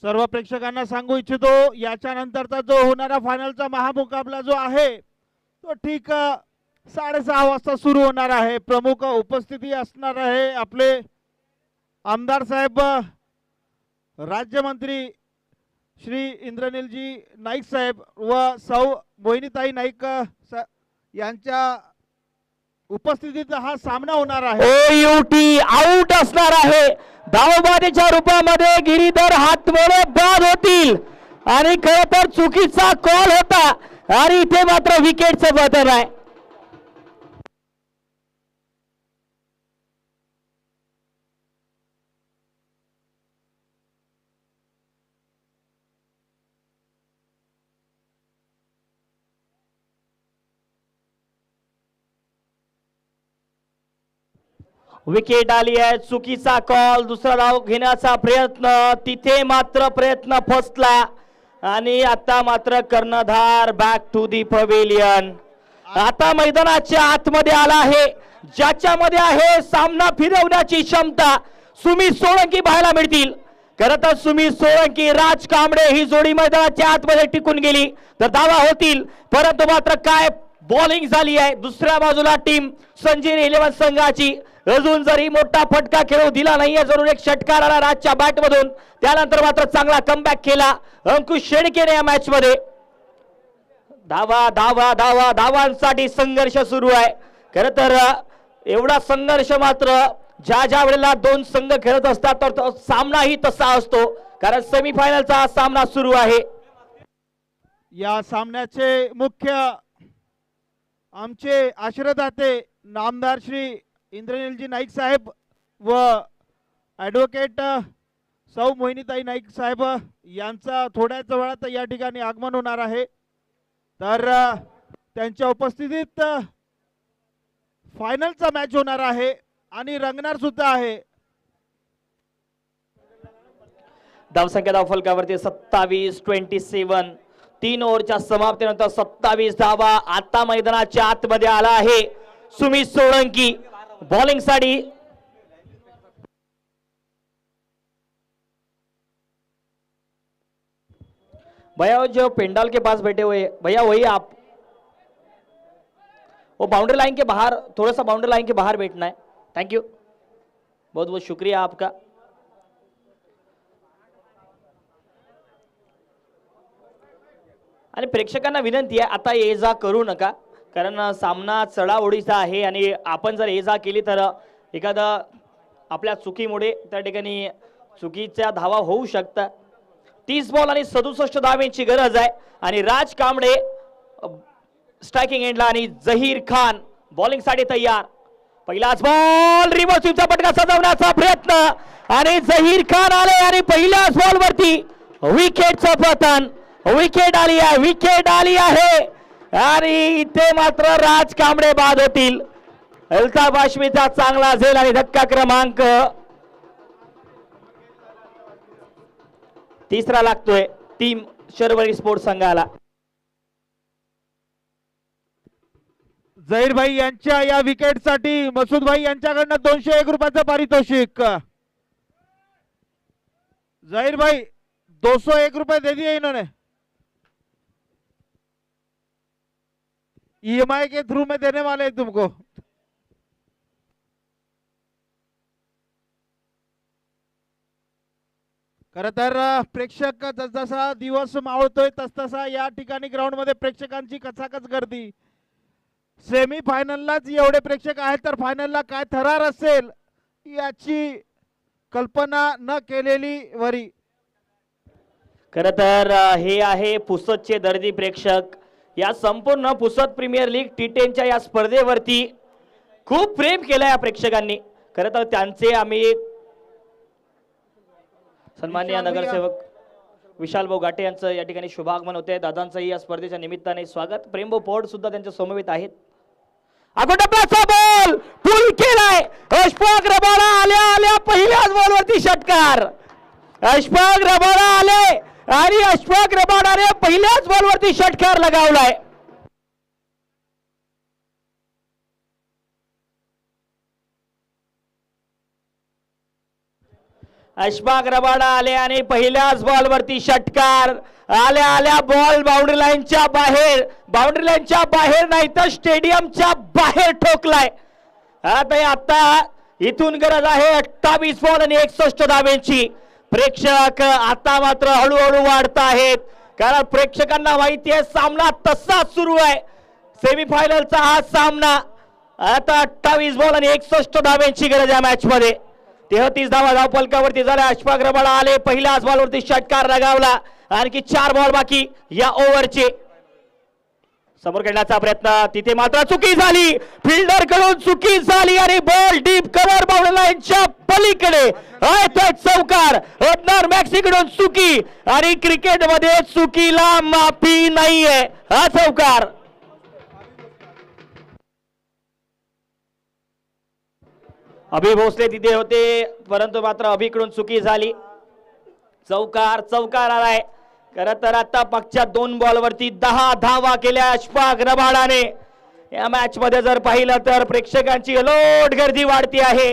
सर्व प्रेक्षकांना सांगू इच्छितो, याच्या नंतरचा जो होणारा फायनलचा महामुकाबला जो आहे तो ठीक 6:30 वाजता सुरू होणार आहे. प्रमुख उपस्थिती असणार आहे आपले आमदार साहेब, राज्यमंत्री श्री इंद्रनीलजी नाईक साहेब व सौ मोहिनीताई नाईक यांच्या उपस्थितीत हा सामना होणार आहे. ओयूटी आउट असणार आहे. धावबादीच्या रूपामध्ये गिरीधर हातमोडे बाद होतील आणि खरं तर चुकीचा कॉल होता आणि इथे मात्र विकेटचं बदल आहे. विकेट आली आहे, चुकीचा कॉल. दुसरा धाव घेण्याचा प्रयत्न, तिथे मात्र प्रयत्न फसला आणि आता मात्र कर्णधार बॅक टू दी पवेलियन. आता मैदानाच्या आतमध्ये आला आहे, ज्याच्यामध्ये आहे सामना फिरवण्याची क्षमता. सुमित सोळंकी पाहायला मिळतील. खरं तर सुमित सोळंकी राज कांबळे ही जोडी मैदानाच्या आतमध्ये टिकून गेली तर धावा होतील, परंतु मात्र काय बॉलिंग झाली आहे. दुसऱ्या बाजूला टीम संजीव 11 संघाची अजून जरी मोठा फटका खेळू दिला नाहीये. जरूर एक षटकार आला राजच्या बॅट मधून, त्यानंतर मात्र चांगला कमबॅक केला अंकुश शेडकेने या मॅच मध्ये. धावा धावा धावा धावांसाठी संघर्ष सुरू आहे. खरं तर एवढा संघर्ष मात्र ज्या ज्या वेळेला दोन संघ खेळत असतात तर सामनाही तसा असतो, कारण सेमीफायनलचा हा सामना सुरू आहे. या सामन्याचे मुख्य आमचे आश्रयदाते नामदार श्री इंद्रनीलजी नाईक साहेब व ॲडव्होकेट सौ मोहिनीताई नाईक साहेब यांचा थोड्याच वेळात या ठिकाणी आगमन होणार आहे. तर त्यांच्या उपस्थितीत फायनलचा मॅच होणार आहे आणि रंगणार सुद्धा आहे. धावसंख्या धावफलकावरती 27-27. 3 ओव्हरच्या समाप्तीनंतर 27 धावा. आता मैदानाच्या आतमध्ये आला आहे सुमित सोळंकी बॉलिंग साठी. भैया जो पेंडाल के पास बैठे हुए भैया वही आप, वो बाउंड्री लाइन के बाहर, थोड़ा सा बाउंड्री लाइन के बाहर बैठना है. थैंक यू, बहुत बहुत शुक्रिया आपका. आणि प्रेक्षकांना विनंती आहे, आता ये जा करू नका, कारण सामना चढाओढीचा आहे आणि आपण जर ये जा केली तर एखादा आपल्या चुकीमुळे त्या ठिकाणी चुकीच्या धावा होऊ शकतात. 30 बॉल आणि 67 धावांची गरज आहे आणि राज कांबळे स्ट्रायकिंग एंडला आणि जहीर खान बॉलिंग साठी तयार. पहिलाच बॉल रिव्हर्स स्वीपचा फटका सजवण्याचा प्रयत्न आणि जहीर खान आले आणि पहिल्याच बॉल वरती विकेटचं पतन. विकेट आली आहे आणि इथे मात्र राज कांबळे बाद होतील. अल्ताफ हाशमीचा चांगला झेल आणि धक्का क्रमांक 3 लागतोय टीम शर्वरी स्पोर्ट्स संघाला. झहीर भाई यांच्या या विकेटसाठी मसूद भाई यांच्याकडनं 201 रुपयाचं पारितोषिक. झहीर भाई 201 रुपये दे दिए इन्होंने, EMI के थ्रू में देने वाले हैं तुमको. खरं तर प्रेक्षक जसजसा दिवस मावळतोय तसतसा या ठिकाणी ग्राउंड मध्ये प्रेक्षकांची कचाकच गर्दी. सेमी फायनललाच एवढे प्रेक्षक आहेत तर फायनलला काय थरार असेल याची कल्पना न केलेली वरी. खर तर हे आहे पुसदचे दर्दी प्रेक्षक. या संपूर्ण पुसद प्रीमियर लीग T10च्या या स्पर्धेवरती खूप प्रेम केलं या प्रेक्षकांनी. खरं तर त्यांचे आम्ही सन्माननीय नगरसेवक विशाल भाऊ घाटे यांचं या ठिकाणी शुभागमन होते. दादांचंही या स्पर्धेच्या निमित्ताने स्वागत. प्रेमभाऊ पोर्ड सुद्धा त्यांच्या समवेत आहेत. अगोदरचा बॉल पुल केलाय. अशफाक रबाडा आल्या पहिल्याच बॉलवरती षटकार. अशफाक रबाडा आले आणि अशफाक रबाडाने पहिल्याच बॉलवरती षटकार लगावलाय. अशफाक रबाडा आले आणि पहिल्याच बॉलवरती षटकार. आल्या बॉल बाउंड्री लाईनच्या बाहेर नाही तर स्टेडियमच्या बाहेर ठोकलाय. आता इथून गरज आहे 28 बॉल आणि 61 धावांची. प्रेक्षक आता मात्र हळूहळू वाढत आहेत कारण प्रेक्षकांना माहिती आहे सामना तसाच सुरू आहे. सेमीफायनलचा हा सामना. आता 28 बॉल आणि 61 धावांची गरज आहे मॅच मध्ये. 33 धावा धाव फलकावरती झाल्या. अशफाक रबाडा आले पहिल्याच बॉलवरती षटकार लगावला. आणखी 4 बॉल बाकी या ओव्हरचे. समोर खेळण्याचा प्रयत्न तिथे मात्र चुकी झाली. फिल्डर कडून चुकी झाली आणि बॉल डीप कव्हर बाउंड्री लाईनच्या पलीकडे. चौकार. ओपनर मॅक्सी कडून चुकी आणि क्रिकेटमध्ये चुकीला माफी नाहीये. हा चौकार. अभि भोसले तिथे होते परंतु मात्र अभिकडून चुकी झाली. चौकार आलाय. खरं तर आता मागच्या 2 बॉलवरती 10 धावा केल्या अशफाक रबाडाने. या मॅच मध्ये जर पाहिलं तर प्रेक्षकांची अलोट गर्दी वाढती आहे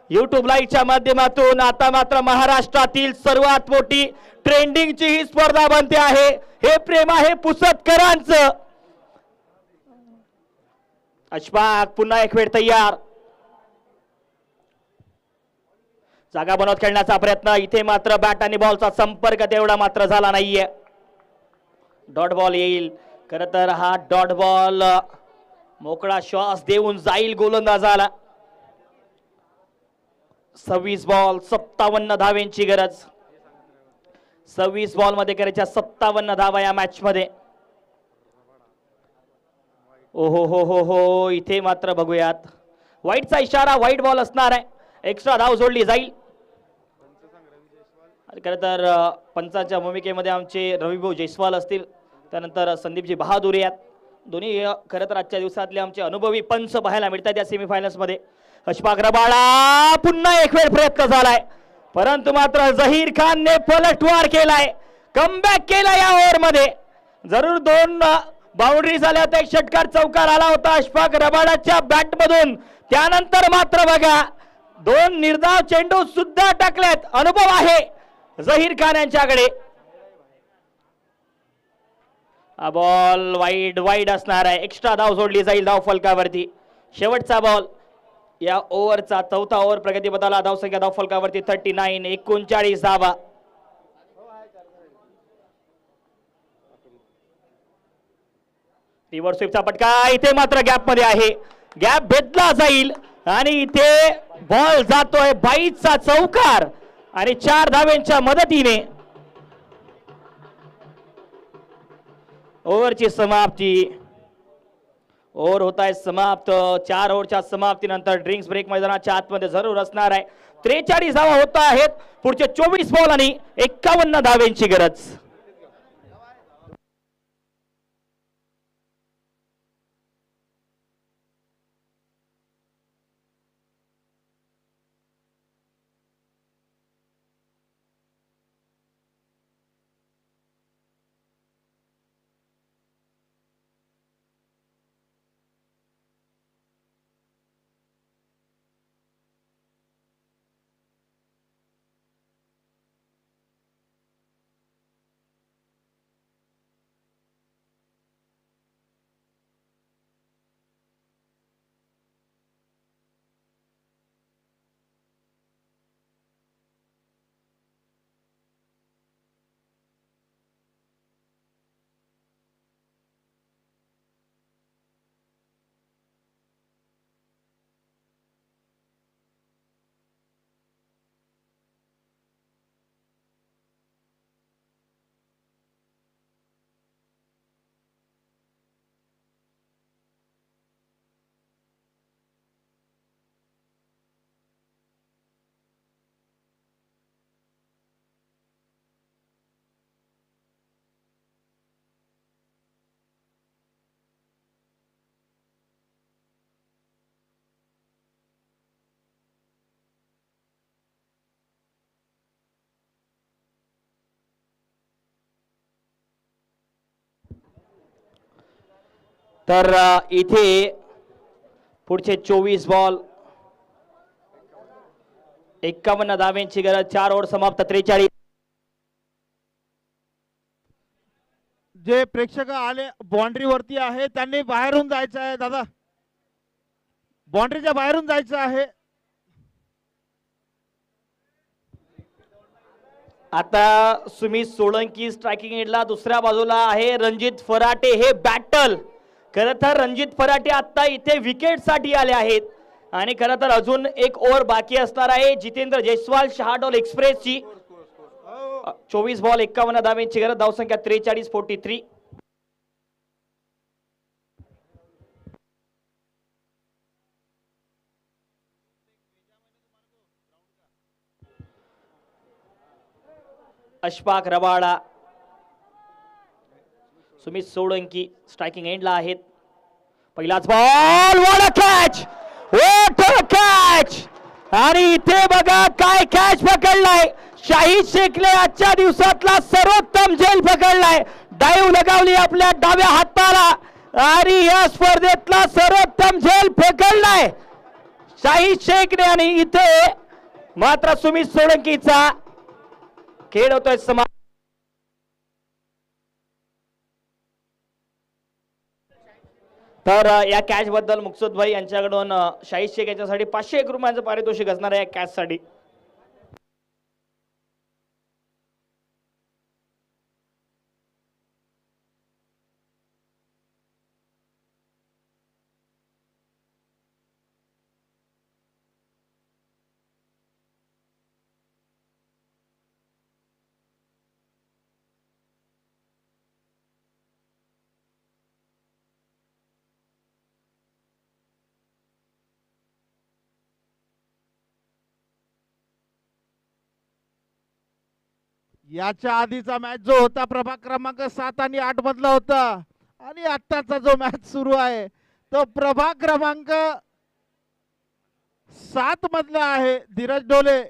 युट्यूब लाईव्हच्या माध्यमातून. आता मात्र महाराष्ट्रातील सर्वात मोठी ट्रेंडिंगची ही स्पर्धा बनते आहे. हे प्रेम आहे पुसदकरांचं. अशफाक पुन्हा एक वेळ तयार. जागा बनवत खेळण्याचा प्रयत्न. इथे मात्र बॅट आणि बॉलचा संपर्क तेवढा मात्र झाला नाहीये. डॉट बॉल येईल. खरं तर हा डॉट बॉल मोकळा श्वास देऊन जाईल गोलंदाजाला. 26 बॉल 57 धावांची गरज. 26 बॉल मध्ये करायच्या 57 धावा या मॅच मध्ये. ओहो हो हो हो. इथे मात्र बघूयात वाईटचा इशारा. वाईट बॉल असणार आहे. एक्स्ट्रा धाव जोडली जाईल. खरं तर पंचाच्या भूमिकेमध्ये आमचे रविभाऊ जयस्वाल असतील. त्यानंतर संदीपजी बहादुरी आहेत. दोन्ही खरं तर आजच्या दिवसातले आमचे अनुभवी पंच पाहायला मिळतात या सेमीफायनल्स मध्ये. अशफाक रबाडा पुन्हा एक वेळ प्रयत्न झालाय परंतु मात्र जहीर खानने पलटवार केलाय. कमबॅक केला या ओव्हर मध्ये. जरूर 2 बाउंड्री झाल्या होत्या. एक षटकार चौकार आला होता अशफाक रबाडाच्या बॅट मधून. त्यानंतर मात्र बघा 2 निर्धाव चेंडू सुद्धा टाकलेत. अनुभव आहे जहीर खान यांच्याकडे. हा बॉल वाईड असणार आहे. एक्स्ट्रा धाव जोडली जाईल धाव फलकावरती. शेवटचा बॉल या ओव्हरचा. 4था ओव्हर प्रगतीपथाला. धावसंख्या धाव फलकावरती 39. 39 धावा. रिव्हर्स स्वीपचा फटका. इथे मात्र गॅप मध्ये आहे. गॅप भेटला जाईल आणि इथे बॉल जातोय बाईचा चौकार आणि 4 धावेंच्या मदतीने ओव्हरची समाप्ती. ओव्हर होत आहे समाप्त. 4 ओव्हरच्या समाप्तीनंतर ड्रिंक्स ब्रेक मैदानाच्या आतमध्ये जरूर असणार आहे. 43 धावा होत आहेत. पुढचे 24 बॉल आणि 51 धावेंची गरज. तर इथे पुढचे 24 बॉल 51 धावेंची गरज. 4 ओव्हर समाप्त. 43. जे प्रेक्षक आले बाउंड्री वरती आहे त्यांनी बाहेरून जायचं आहे दादा. बाउंड्रीच्या बाहेरून जायचं आहे. आता सुमित सोळंकी स्ट्रायकिंग एंडला. दुसऱ्या बाजूला आहे रणजित फराटे. हे बॅटल खरं तर रणजित फराटे आता इथे विकेट साठी आले आहेत आणि खरं तर अजून एक ओव्हर बाकी असणार आहे. जितेंद्र जयस्वाल शहाडोल एक्सप्रेसची. 24 बॉल 51 धावेंची गरज. धावसंख्या 43-43. अशफाक रबाडा सुमित सोळंकी स्ट्रायकिंग एंडला आहेत. पहिलाच ball. What a catch. What a catch. आणि इथे बघा काय कॅच पकडलाय. शाहिद शेखने आजच्या दिवसातला सर्वोत्तम झेल पकडलाय. डाईव्ह लगावली आपल्या डाव्या हाताला आणि या स्पर्धेतला सर्वोत्तम झेल पकडलाय शाहिद शेखने. आणि इथे मात्र सुमित सोळंकीचा खेळ होतोय समाप्त. तर या कॅच बद्दल मुक्सुद भाई यांच्याकडून शाहिद शेख यांच्यासाठी 501 रुपयांचं पारितोषिक असणार आहे या कॅच साठी. याच्या आधीचा मॅच जो होता प्रभाग क्रमांक 7 आणि 8 मधला होता आणि आत्ताचा जो मॅच सुरू आहे तो प्रभाग क्रमांक 7 मधला आहे. धीरज डोले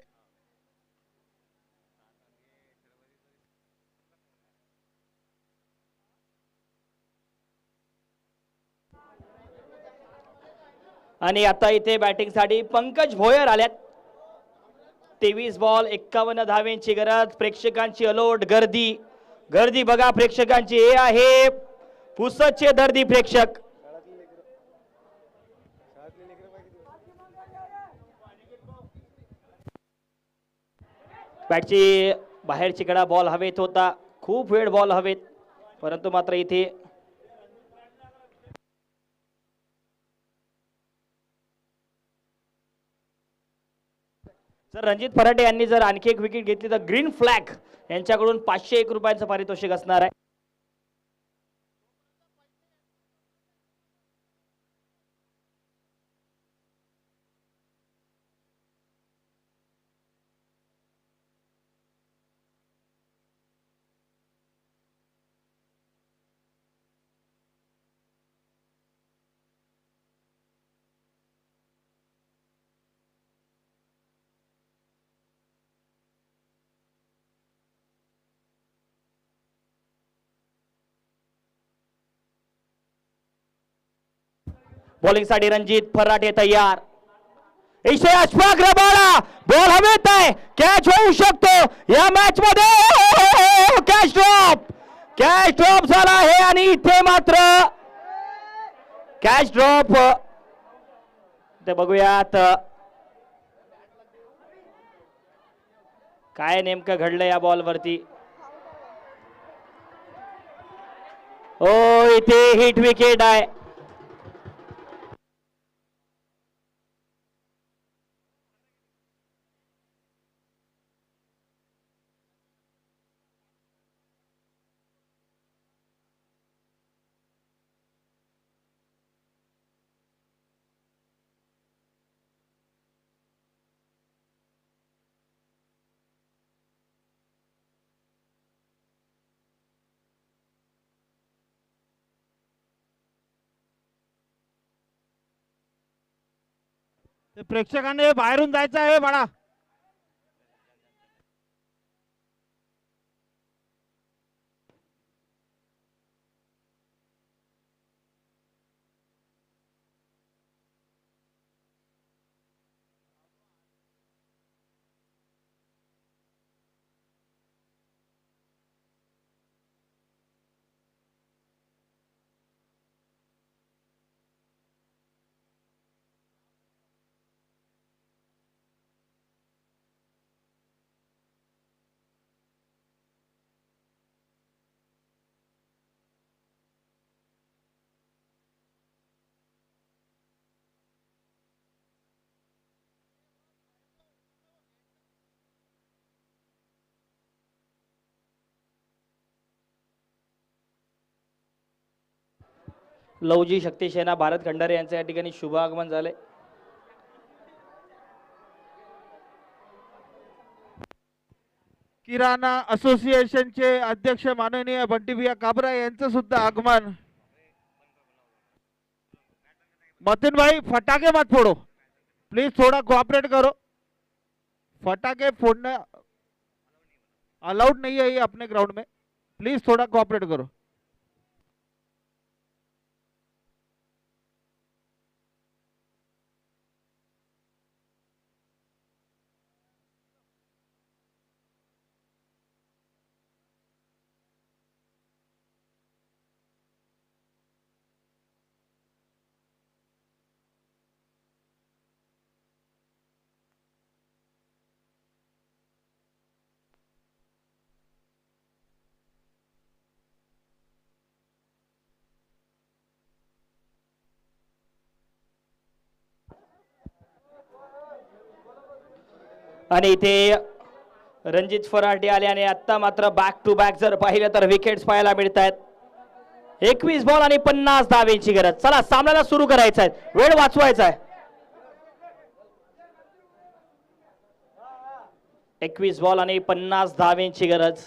आणि आता इथे बॅटिंग साठी पंकज भोयर आल्यात. 23 बॉल 51 धावेंची गरज. प्रेक्षकांची अलोट गर्दी. गर्दी बघा प्रेक्षकांची. हे आहे पुसदचे दर्दी प्रेक्षक. बॅटची बाहेरची कडा बॉल हवेत होता. खूप वेळ बॉल हवेत परंतु मात्र इथे जर रणजित फराटे यांनी जर आणखी एक विकेट घेतली तर ग्रीन फ्लॅग यांच्याकडून 501 रुपयांचं पारितोषिक असणार आहे. बॉलिंग साठी रणजित फराटे तयार. इशे अशफाक रबाडा बॉल हवेत आहे. कॅच होऊ शकतो या मॅच मध्ये. कॅच ड्रॉप झाला आहे आणि इथे मात्र कॅच ड्रॉप ते बघूयात काय नेमकं घडलं या बॉल वरती. हो इथे हिट विकेट आहे. ते प्रेक्षकांनी बाहेरून जायचं आहे बाळा. लवजी शक्तिसेना भारत खंडारे यांचे या ठिकाणी शुभ आगमन झाले. किराणा असोसिएशनचे अध्यक्ष माननीय बंटीबिया काबरा यांचं सुद्धा आगमन. मतीन भाई फटाके मत फोड़ो प्लीज, थोड़ा कोऑपरेट करो. फटाके फोड़ना अलाउड नहीं है ये अपने ग्राउंड में, प्लीज थोड़ा कोऑपरेट करो. आणि इथे रणजित फराटे आले आणि आता मात्र बॅक टू बॅक जर पाहिलं तर विकेट्स पाहायला मिळत आहेत. 21 बॉल आणि 50 धावेची गरज. चला सामन्याला सुरू करायचा आहे, वेळ वाचवायचा आहे. 21 बॉल आणि 50 धावेची गरज.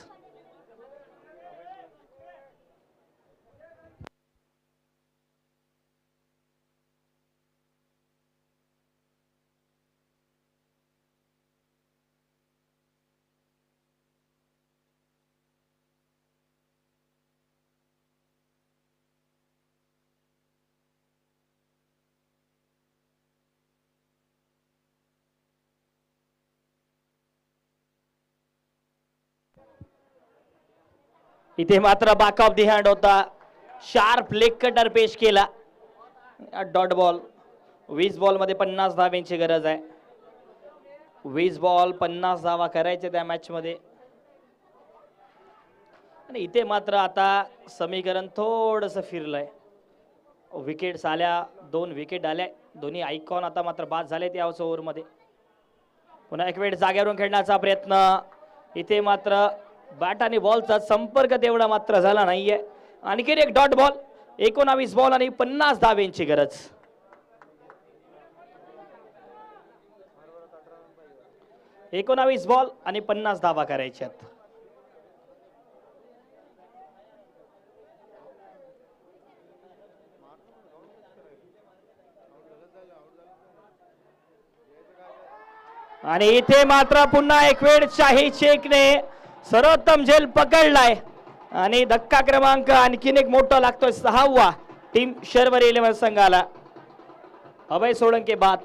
इथे मात्र बॅक ऑफ दी हँड होता. शार्प लेग कटर पेश केला. Dot ball. 20 बॉल मध्ये 50 धावेची गरज आहे. 20 बॉल 50 धावा करायचे त्या मॅच मध्ये. आणि इथे मात्र आता समीकरण थोडस फिरलंय. विकेट्स आल्या, 2 विकेट आल्या, दोन्ही आयकॉन आता मात्र बाद झाले त्या ओव्हर मध्ये. पुन्हा एक वेळ जागेवरून खेळण्याचा प्रयत्न. इथे मात्र बॅट आणि बॉलचा संपर्क तेवढा मात्र झाला नाहीये. आणखीन एक डॉट बॉल. 19 बॉल आणि 50 धावेंची गरज. एकोणावीस बॉल आणि 50 धावा करायच्यात. आणि इथे मात्र पुन्हा एक वेळ शाही शेखने सर्वोत्तम झेल पकडलाय आणि धक्का क्रमांक आणखीन एक मोठा लागतोय 6वा टीम शर्वरी 11 संघाला. अभय सोळंके बाद.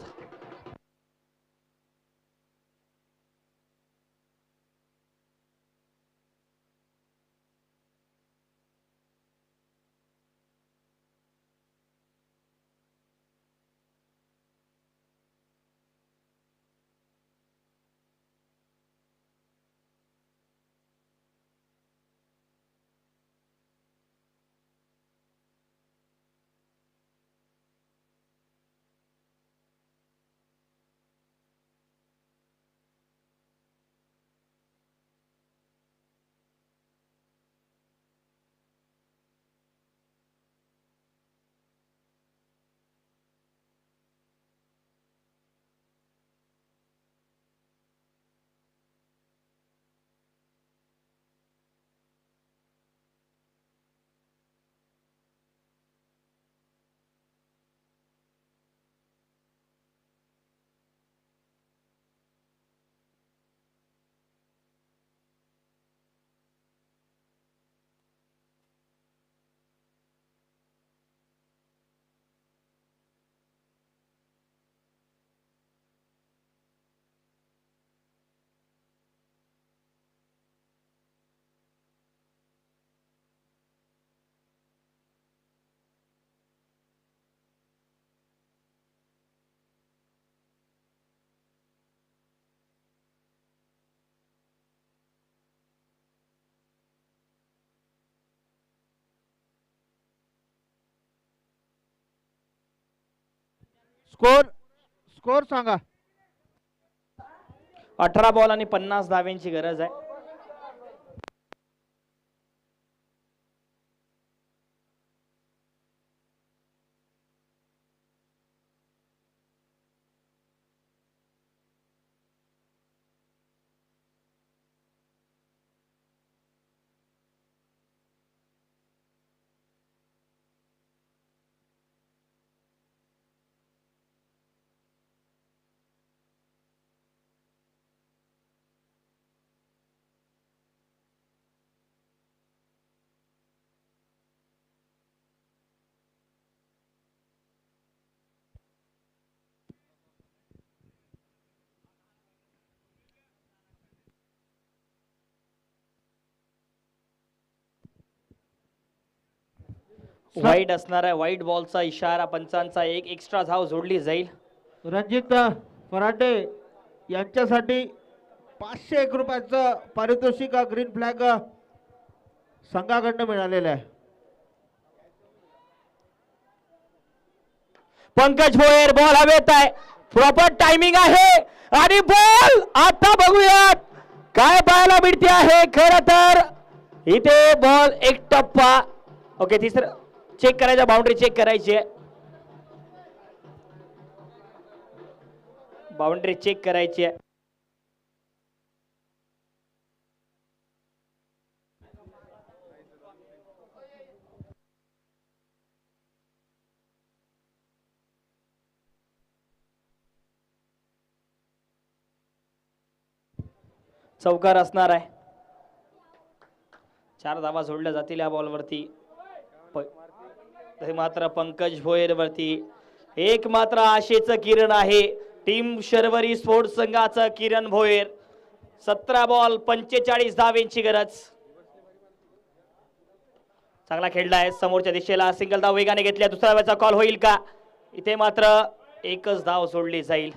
स्कोर सांगा. 18 बॉल आणि 50 धावेंची गरज आहे. वाईड असणार आहे. वाईड बॉलचा इशारा पंचांचा. एक एक्स्ट्रा धाव जोडली जाईल. रणजित फराटे यांच्यासाठी 501 रुपयाचं पारितोषिक ग्रीन फ्लॅग संघाकडनं मिळालेलं आहे. पंकज भोयर बॉल हवेत आहे. प्रॉपर टायमिंग आहे आणि बॉल आता बघूयात काय पाहायला मिळते आहे. खर तर इथे बॉल एक टप्पा. ओके तिसरं चेक करायचं. बाउंड्री चेक करायची आहे. बाउंड्री चेक करायची आहे. चौकार असणार आहे. 4 धावा जोडल्या जातील या बॉलवरती. मात्र पंकज भोयर वरती एक मात्र आशेचं किरण आहे. टीम शर्वरी स्पोर्ट्स संघाचं किरण भोयर. 17 बॉल 45 धावेंची गरज. चांगला खेळला आहे. समोरच्या दिशेला सिंगल धाव वेगाने घेतल्या. दुसऱ्या धावाचा कॉल होईल का. इथे मात्र एकच धाव सोडली जाईल.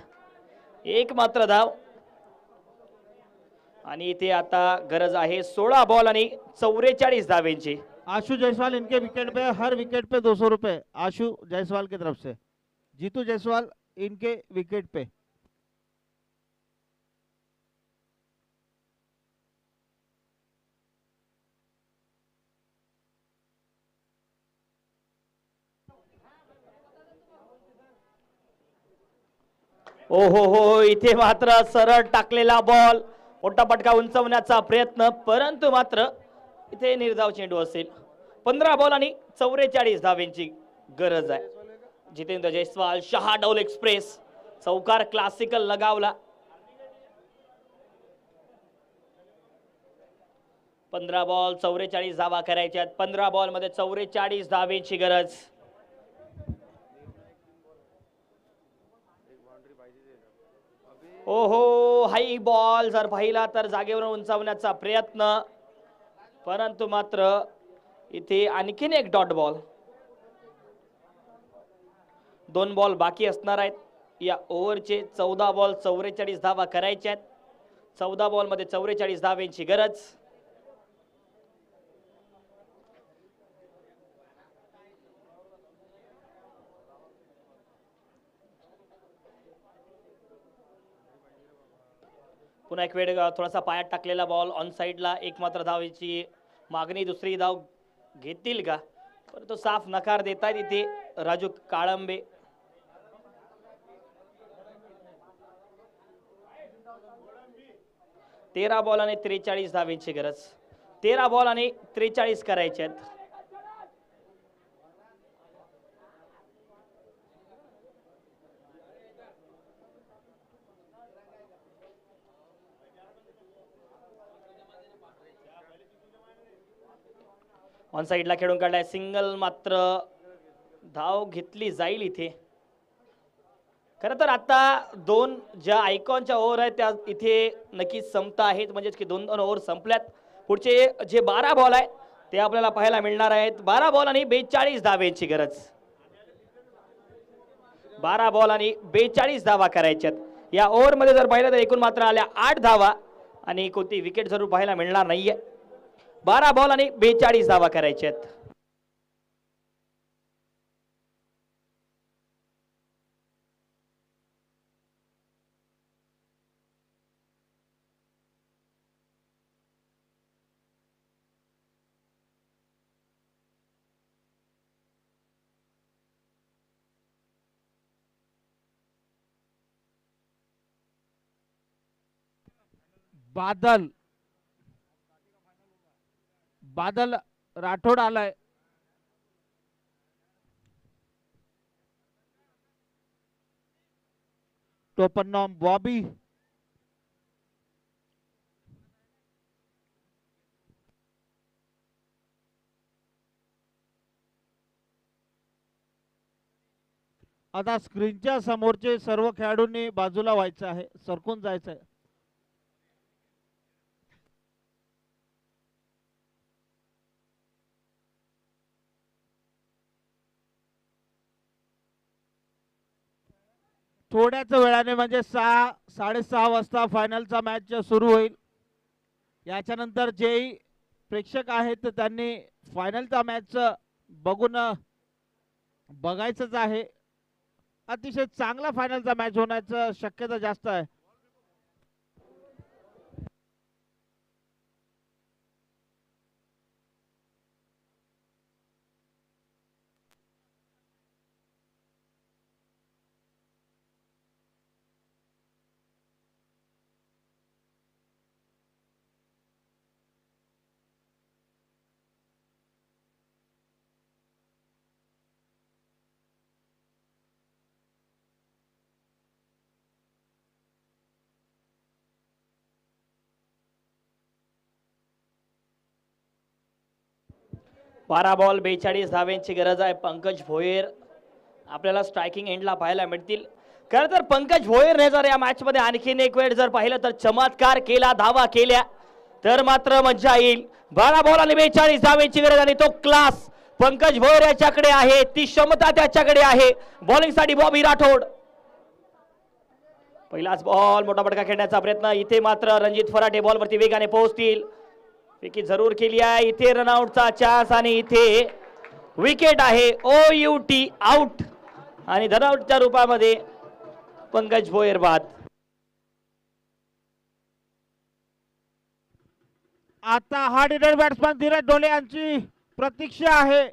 एक मात्र धाव. आणि इथे आता गरज आहे 16 बॉल आणि 44 धावेंची. आशु जायसवाल इनके विकेट पे हर विकेट पे 200 रुपए आशु जायसवाल की तरफ से. जीतू जायसवाल इनके विकेट पे ओ हो, इथे मात्र सरळ टाकलेला बॉल, मोठा फटका उंचवण्याचा प्रयत्न, परंतु मात्र इथे निर्धाव चेंडू असेल. 15 बॉल आणि 44 धावेंची गरज आहे. जितेंद्र जयस्वाल, शहाडौल एक्सप्रेस, चौकार क्लासिकल लगावला. 15 बॉल 44 धावा करायच्यात. 15 बॉल मध्ये 44 धावेंची गरज. ओहो, हाई बॉल जर पाहिला तर जागेवरून उंचावण्याचा प्रयत्न, परंतु मात्र इथे आणखीन एक डॉट बॉल. 2 बॉल बाकी असणार आहेत या ओव्हरचे. 14 बॉल 44 धावा करायच्या आहेत. 14 बॉल मध्ये 44 धावेंची गरज. पुन्हा एक वेळ थोडासा पायात टाकलेला बॉल ऑन साइडला. एक मात्र धावेची मागणी. दुसरी धाव घेतील का, परंतु साफ नकार देतात इथे राजू काळंबे. तेरा बॉल आणि 43 धावेंची गरज. 13 बॉल आणि 43 करायचे आहेत. ऑन साइडला खेळून काढलाय. सिंगल मात्र धाव घेतली जाईल इथे. खरं तर आता 2 ज्या आयकॉनच्या ओव्हर आहेत त्या इथे नक्कीच संपता आहेत. म्हणजेच की 2 ओव्हर संपल्यात. पुढचे जे 12 बॉल आहेत ते आपल्याला पाहायला मिळणार आहेत. 12 बॉल आणि 42 धावेंची गरज. 12 बॉल आणि 42 धावा करायच्यात. या ओव्हर मध्ये जर पाहिलं तर एकूण मात्र आल्या 8 धावा आणि कोणती विकेट जरूर पाहायला मिळणार नाहीये. 12 बॉल आणि 42 धावा करायच्यात. बादल राठोड आलाय. टोपन्नॉम बॉबी. आता स्क्रीनच्या समोरचे सर्व खेळाडूंनी बाजूला व्हायचं आहे, सरकून जायचं आहे. थोड्याच वेळाने म्हणजे 6-6:30 वाजता फायनलचा मॅच सुरू होईल. याच्यानंतर जे प्रेक्षक आहेत त्यांनी फायनलचा मॅच बघायचंच आहे. अतिशय चांगला फायनलचा मॅच होण्याची शक्यता जास्त आहे. बारा बॉल 42 धावेंची गरज आहे. पंकज भोयर आपल्याला स्ट्रायकिंग एंडला पाहायला मिळतील. खरं तर पंकज भोयरने जर या मॅच मध्ये आणखीन एक वेळ जर पाहिलं तर चमत्कार केला, धावा केल्या तर मात्र मजा येईल. 12 बॉल आणि 42 धावेंची गरज आणि तो क्लास पंकज भोयर याच्याकडे आहे, ती क्षमता त्याच्याकडे आहे. बॉलिंग साठी बॉबी राठोड. पहिलाच बॉल मोठा फटका खेळण्याचा प्रयत्न. इथे मात्र रणजित फराटे बॉल वरती वेगाने पोहोचतील. विकेट जरूर केली आहे. इथे रनआउटचा चान्स आणि इथे विकेट आहे. OUT आउट आणि रनआउटच्या रूपामध्ये पंकज भोयर बाद. आता हार्ड हिटर बॅट्समन धीरज डोले यांची प्रतीक्षा आहे.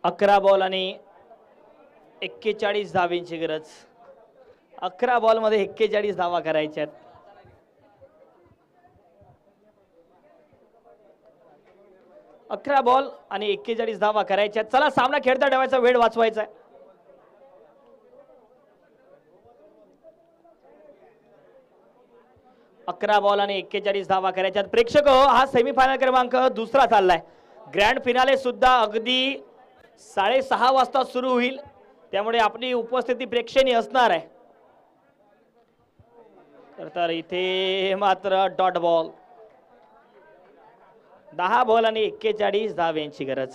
11 बॉल आणि 41 धावांची गरज. 11 बॉल मध्ये 41 धावा करायच्यात. अकरा बॉल आणि 41 धावा करायच्या. चला सामना खेळता ठेवायचा, वेळ वाचवायचा. 11 बॉल आणि 41 धावा करायच्यात. प्रेक्षक हो, हा सेमीफायनल क्रमांक दुसरा चाललाय. ग्रँड फिनाले सुद्धा अगदी 6:30 वाजता सुरू होईल, त्यामुळे आपली उपस्थिती प्रेक्षणीय असणार आहे. तर इथे मात्र डॉट बॉल. 10 बॉल आणि 41 धावांची गरज.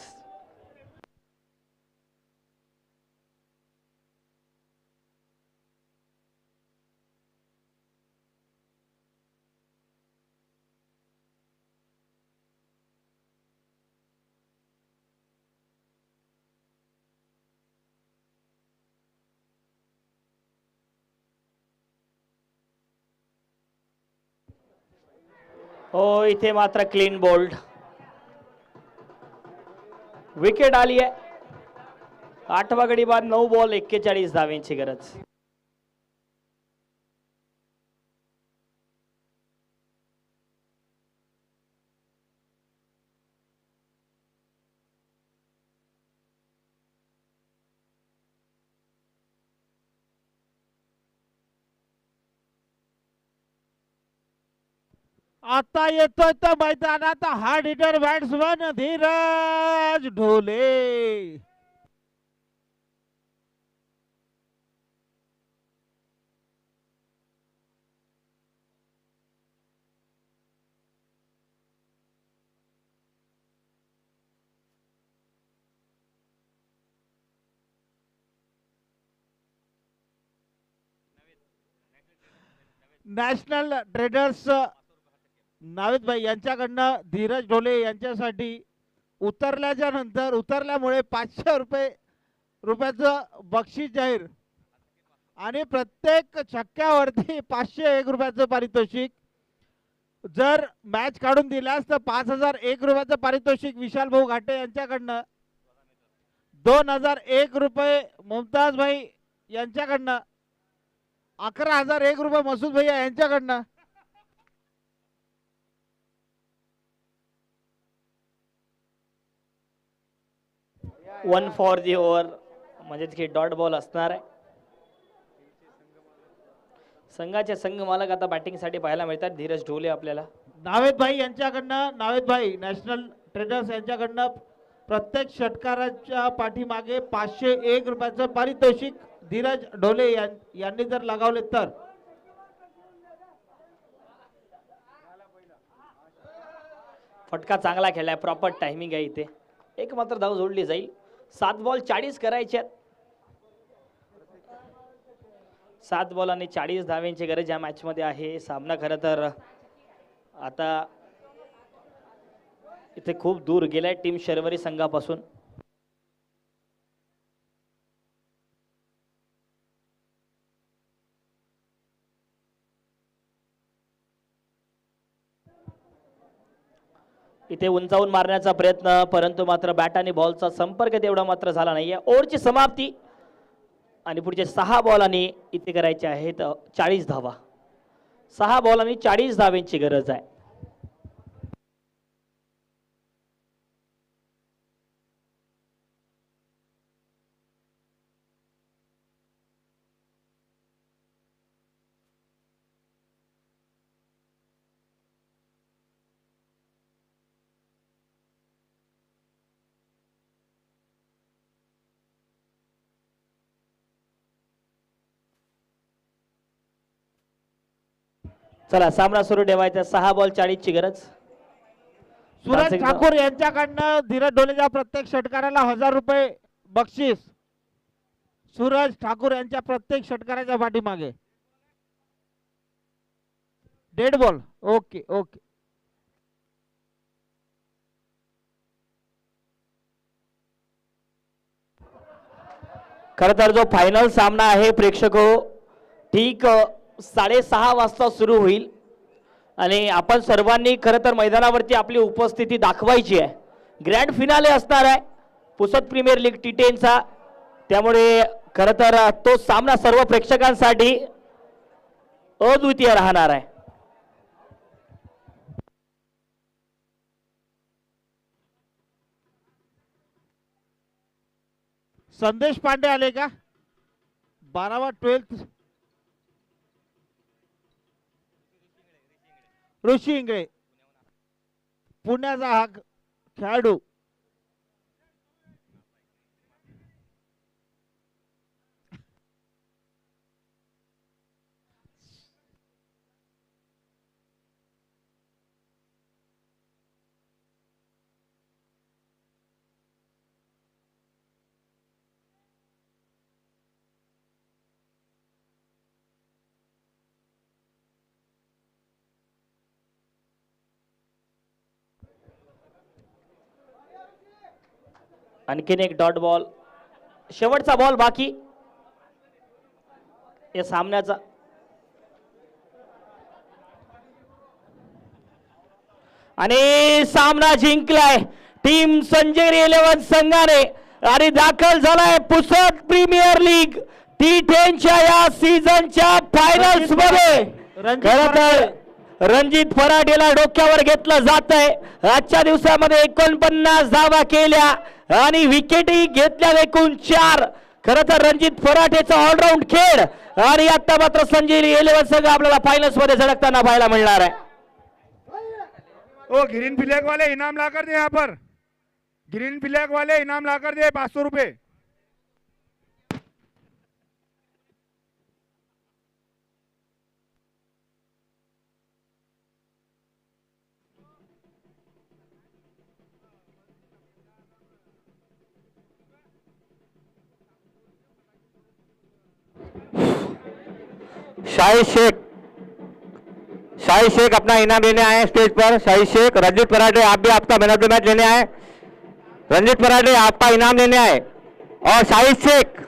हो, इथे मात्र क्लीन बोल्ड. विकेट आली आहे. 8वा गडी बाद. 9 बॉल 41 धावांची गरज. आता येतोय तर मैदानात hard hitter batsman Dheeraj Dhole. National traders Naved भाई यांच्याकडनं धीरज ढोले यांच्यासाठी उतरल्यामुळे 500 रुपयाचं बक्षीस जाहीर आणि प्रत्येक छक्क्यावरती 501 रुपयाचं पारितोषिक. जर मॅच काढून दिल्यास तर 5001 रुपयाचं पारितोषिक विशाल भाऊ घाटे यांच्याकडनं. 2001 रुपये मुमताज भाई यांच्याकडनं. 11,001 रुपये मसूद भैया यांच्याकडनं. वन फॉर दी ओव्हर, म्हणजेच की डॉट बॉल असणार आहे. संघाचे संघ मालक आता बॅटिंगसाठी पाहायला मिळतात. धीरज ढोले आपल्याला. नावेद भाई यांच्याकडनं, नावेद भाई नॅशनल ट्रेडर्स यांच्याकडनं प्रत्येक षटकाराच्या पाठीमागे 501 रुपयाचं पारितोषिक धीरज ढोले यांनी जर लगावले तर. फटका चांगला खेळलाय. प्रॉपर टायमिंग आहे इथे. एक मात्र धाव जोडली जाईल. 7 बॉल 40 करायच्यात. 7 बॉल आणि 40 धावांची गरज या मॅच मध्ये आहे. सामना खरं तर आता इथे खूप दूर गेलाय टीम शर्वरी संघापासून. इथे उंचावून मारण्याचा प्रयत्न, परंतु मात्र बॅट आणि बॉलचा संपर्क तेवढा मात्र झाला नाहीये. ओव्हरची समाप्ती आणि पुढचे 6 बॉल आणि इथे करायचे आहेत 40 धावा. 6 बॉल आणि 40 धावांची गरज आहे. चला सामना सुरू ठेवायचा. 6 बॉल 40 ची गरज. सूरज ठाकूर यांच्याकडनं धीरज ढोलेच्या प्रत्येक षटकाराला 1000 रुपये बक्षीस. सूरज ठाकूर यांच्या प्रत्येक षटकाराच्या पाठीमागे. Dead ball. Okay okay. खरं तर जो फायनल सामना आहे प्रेक्षको, ठीक 6:30 वाजता सुरू होईल आणि आपण सर्वांनी खरं तर मैदानावरती आपली उपस्थिती दाखवायची आहे. ग्रँड फिनाले असणार आहे. पुसद प्रीमियर लीग T10चा, त्यामुळे खर तर तो सामना सर्व प्रेक्षकांसाठी अद्वितीय राहणार आहे. संदेश पांडे आले का? 12वा 12th ऋषी इंगळे पुण्याचा हा खेळाडू. आणखीन एक डॉट बॉल, शेवटचा बॉल बाकी या सामन्याचा. आणि सामना जिंकलाय टीम संजेरी 11 संघाने आणि दाखल झालाय पुसद प्रीमियर लीग T10च्या या सीझनच्या फायनल्स मध्ये. खरं तर रणजित फराटेला डोक्यावर घेतलं जात आहे. आजच्या दिवसामध्ये 49 धावा केल्या आणि विकेटही घेतल्या एकूण 4. खरं तर रणजित फराटेचा ऑलराऊंड खेळ आणि आता मात्र संजेरी 11 संघ आपल्याला फायनल्स मध्ये झळकताना पाहायला मिळणार आहे. ओ ग्रीन फ्लैग वाले इनाम ला कर दे, यहाँ पर ग्रीन फ्लैग वाले इनाम ला कर दे 500 रुपए. शाहिद शेख अपना इनाम लेने आए हैं स्टेज पर. शाहिद शेख, रंजीत पराठे आप भी आपका मैन ऑफ द मैच लेने आए. रंजीत पराठे आपका इनाम लेने आए. और शाहिद शेख